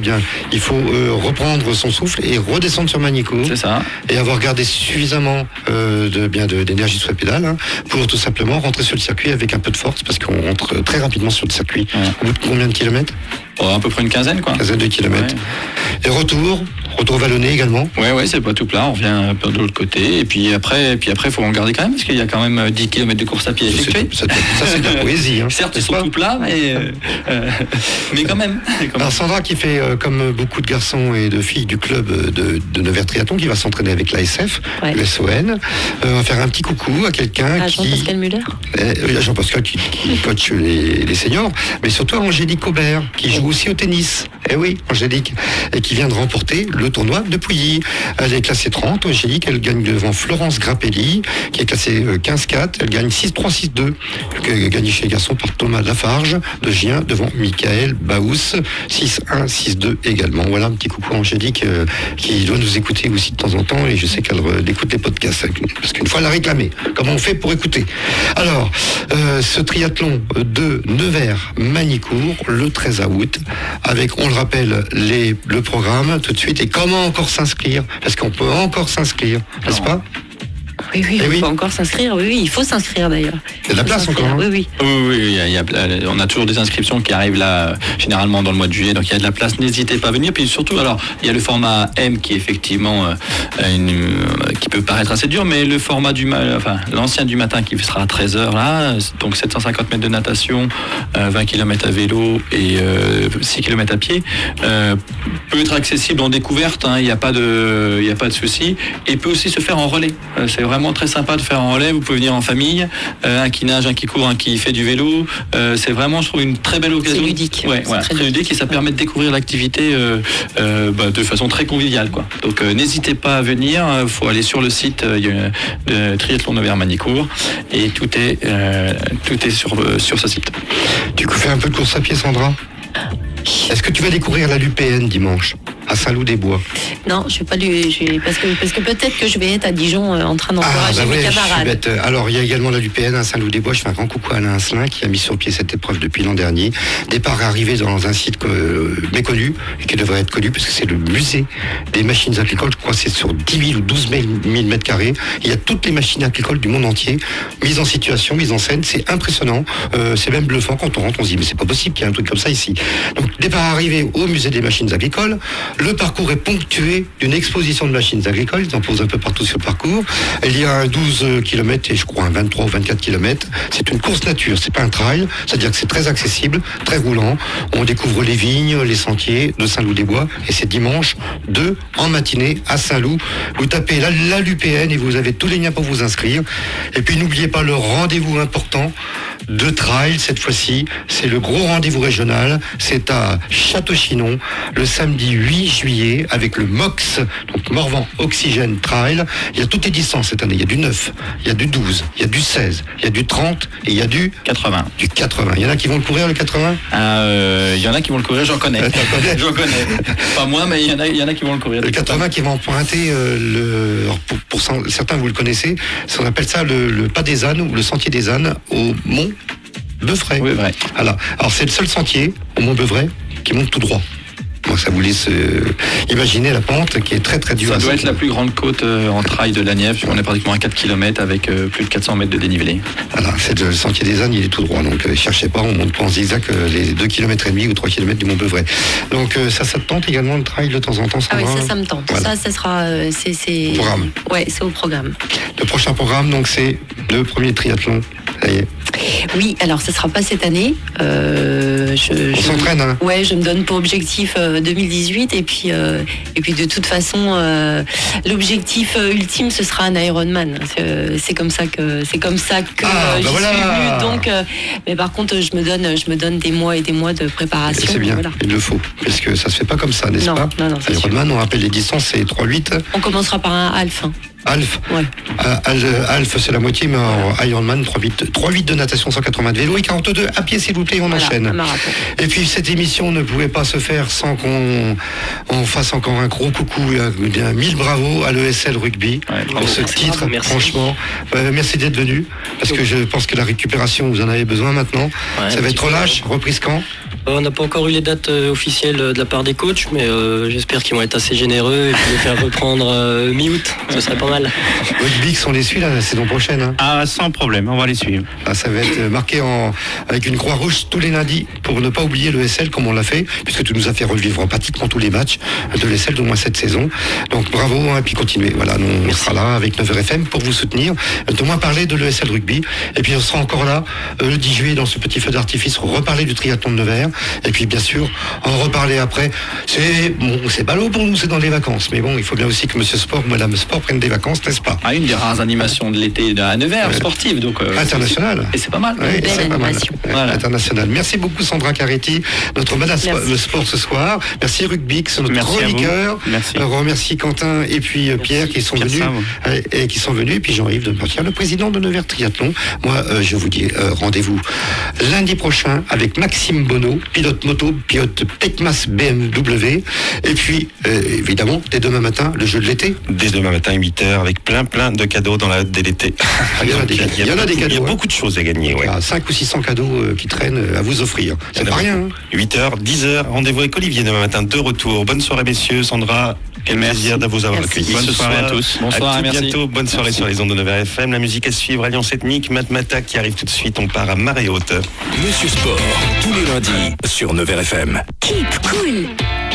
il faut reprendre son souffle et redescendre sur Magnicourt. C'est ça. Et avoir gardé suffisamment d'énergie sous la pédale pour tout simplement rentrer sur le circuit avec un peu de force, parce qu'on rentre très rapidement sur le circuit. Au bout de combien de kilomètres ? À peu près une quinzaine, quoi. Une quinzaine de kilomètres. Et retour vallonné également. Ouais, c'est pas tout plat, on revient un peu de l'autre côté. Et puis après, il faut en garder quand même, parce qu'il y a quand même 10 km de course à pied effectuée. Ça, c'est de la poésie. Certes, ils sont tout plats, mais quand même. Alors Sandra, qui fait comme beaucoup de garçons et de filles du club de Nevers Triathlon, qui va s'entraîner avec l'ASF, le SON, va faire un petit coucou à quelqu'un Jean-Pascal Muller. Jean-Pascal qui coach les seniors, mais surtout à Angélique Aubert, qui joue aussi au tennis. Eh oui, Angélique, et qui vient de remporter le tournoi de Pouilly. Elle est classée 30, Angélique, elle gagne devant Florence Grappelli, qui est classée 15-4, elle gagne 6-3, 6-2, gagnée chez les garçons par Thomas Lafarge de Gien, devant Michael Baous, 6-1, 6-2 également. Voilà un petit coucou à Angélique, qui doit nous écouter aussi de temps en temps, et je sais qu'elle écoute les podcasts, parce qu'une fois elle a réclamé. Comment on fait pour écouter ? Alors, ce triathlon de Nevers-Magnicourt, le 13 août, avec, on le rappelle, le programme tout de suite, et comment encore s'inscrire ? Est-ce qu'on peut encore s'inscrire, n'est-ce pas ? Oui, il faut encore s'inscrire. Oui, il faut s'inscrire d'ailleurs. Il y a de la place encore. Oui. On a toujours des inscriptions qui arrivent là, généralement dans le mois de juillet, donc il y a de la place. N'hésitez pas à venir. Puis surtout, alors, il y a le format M qui est effectivement qui peut paraître assez dur, mais le format l'ancien du matin qui sera à 13h là, donc 750 mètres de natation, 20 km à vélo et 6 km à pied, peut être accessible en découverte. Il n'y a pas de souci, et peut aussi se faire en relais. C'est vraiment très sympa de faire en relais. Vous pouvez venir en famille, un qui nage, un qui court, un qui fait du vélo. C'est vraiment, je trouve, une très belle occasion. C'est ludique. Très ludique, et ça permet de découvrir l'activité de façon très conviviale, quoi. Donc n'hésitez pas à venir. Il faut aller sur le site de Triathlon Nevers-Magnicourt, et tout est sur ce site. Tu fais un peu de course à pied, Sandra ? Est-ce que tu vas découvrir la Lupéenne dimanche ? à Saint-Loup-des-Bois. Non, je vais pas parce que peut-être que je vais être à Dijon en train d'encourager mes camarades. Alors, il y a également la l'UPN à Saint-Loup-des-Bois. Je fais un grand coucou à Alain Asselin qui a mis sur pied cette épreuve depuis l'an dernier. Départ arrivé dans un site méconnu et qui devrait être connu parce que c'est le musée des machines agricoles. Je crois que c'est sur 10 000 ou 12 000 mètres carrés. Il y a toutes les machines agricoles du monde entier, mises en situation, mises en scène. C'est impressionnant. C'est même bluffant quand on rentre. On se dit, mais c'est pas possible qu'il y ait un truc comme ça ici. Donc, départ arrivé au musée des machines agricoles. Le parcours est ponctué d'une exposition de machines agricoles. Ils en posent un peu partout sur le parcours. Il y a un 12 km et je crois un 23 ou 24 km. C'est une course nature, c'est pas un trail. C'est-à-dire que c'est très accessible, très roulant. On découvre les vignes, les sentiers de Saint-Loup-des-Bois. Et c'est dimanche 2 en matinée à Saint-Loup. Vous tapez la l'UPN et vous avez tous les liens pour vous inscrire. Et puis n'oubliez pas le rendez-vous important de trail cette fois-ci. C'est le gros rendez-vous régional. C'est à Château-Chinon le samedi 8 juillet avec le MOX, donc Morvan Oxygène Trail. Il y a toutes les distances cette année. Il y a du 9, il y a du 12, il y a du 16, il y a du 30 et il y a du 80. Du 80. Il y en a qui vont le courir le 80 ? Il y en a qui vont le courir, j'en connais. J'en connais. Pas moi, mais il y en a qui vont le courir. Le 80 qui va emprunter alors pour certains vous le connaissez, on appelle ça le pas des ânes ou le sentier des ânes au Mont Beuvray. Oui, vrai. Voilà. Alors c'est le seul sentier au Mont Beuvray qui monte tout droit. Donc ça vous laisse imaginer la pente qui est très très dure. Ça doit être la plus grande côte en trail de la Nièvre. On est pratiquement à 4 km avec plus de 400 mètres de dénivelé. Voilà, c'est le sentier des ânes, il est tout droit. Donc cherchez pas, on monte pas en zigzag les 2,5 km ou 3 km du Mont Beuvray. Donc ça te tente également le trail de temps en temps? Ah oui, ça me tente. Voilà. Ça sera... c'est programme. Ouais, c'est au programme. Le prochain programme, donc c'est le premier triathlon. Ça y est. Oui, alors ça sera pas cette année. On s'entraîne, hein. Ouais, je me donne pour objectif 2018 et puis de toute façon l'objectif ultime ce sera un Ironman. C'est comme ça que j'y suis venue. Donc, mais par contre je me donne des mois et des mois de préparation. Et c'est bien, voilà. Il le faut, parce que ça se fait pas comme ça, n'est-ce pas? Non, Ironman, on rappelle les distances, c'est 3-8. On commencera par un half. Half. Ouais. Half, c'est la moitié, mais en Ironman, 3-8 de natation, 180 de vélo et 42 à pied, s'il vous plaît, on enchaîne. Et puis, cette émission ne pouvait pas se faire sans qu'on fasse encore un gros coucou, 1000 bravos à l'ESL Rugby pour ce titre, merci. Franchement. Merci d'être venu, parce que je pense que la récupération, vous en avez besoin maintenant. Ça va être relâche, reprise quand? On n'a pas encore eu les dates officielles de la part des coachs, mais j'espère qu'ils vont être assez généreux et puis les faire reprendre mi-août. Ce serait pas mal. Rugby, on les suit la saison prochaine. Hein. Ah, sans problème, on va les suivre. Ah, ça va être marqué avec une croix rouge tous les lundis pour ne pas oublier le SL comme on l'a fait, puisque tu nous as fait revivre pratiquement tous les matchs de l'ESL d'au moins cette saison. Donc bravo, et puis continuez. Voilà, nous, on sera là avec 9h FM pour vous soutenir, de moins parler de l'ESL Rugby. Et puis on sera encore là le 10 juillet dans ce petit feu d'artifice pour reparler du triathlon de Nevers. Et puis bien sûr, en reparler après. C'est ballot pour nous, c'est dans les vacances. Mais bon, il faut bien aussi que Monsieur Sport, Madame Sport prennent des vacances, n'est-ce pas? Une des rares animations de l'été à Nevers, sportive. Donc, internationale. Et c'est pas mal. Oui, c'est pas mal. Voilà. Internationale. Merci beaucoup Sandra Caretti, notre Madame le Sport ce soir. Merci Rugbix, notre chroniqueur. Merci. Remercie Quentin et puis Pierre qui sont venus. Et puis Jean-Yves de Mortier, le président de Nevers Triathlon. Moi, je vous dis rendez-vous lundi prochain avec Maxime Bonneau, pilote moto, pilote Tecmas BMW. Et puis, évidemment, dès demain matin, le jeu de l'été. Dès demain matin, 8h, avec plein de cadeaux dans la haute de l'été. Il y en a des cadeaux. Il y a beaucoup de choses à gagner. Il y a 500 ou 600 cadeaux qui traînent à vous offrir. C'est pas rien. Hein. 8h, 10h, rendez-vous avec Olivier demain matin, de retour. Bonne soirée messieurs, Sandra. Quel plaisir de vous avoir accueillis. Bonne soirée à tous. Bonsoir, merci. Bientôt, bonne soirée sur les ondes de Nevers FM. La musique à suivre, Alliance Ethnique, Matmata qui arrive tout de suite. On part à Marée Haute. Monsieur Sport, tous les lundis sur Nevers FM. Keep cool.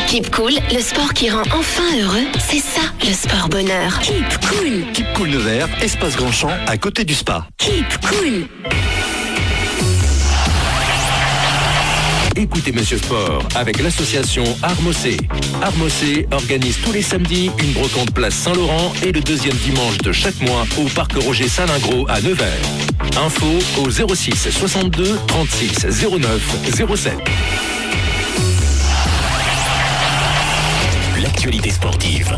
Keep cool, le sport qui rend enfin heureux, c'est ça le sport bonheur. Keep cool. Keep Cool Nevers, espace Grandchamp, à côté du spa. Keep cool. Écoutez Monsieur Sport avec l'association Armocé. Armocé organise tous les samedis une brocante place Saint-Laurent et le deuxième dimanche de chaque mois au parc Roger Salingro à Nevers. Info au 06 62 36 09 07. L'actualité sportive.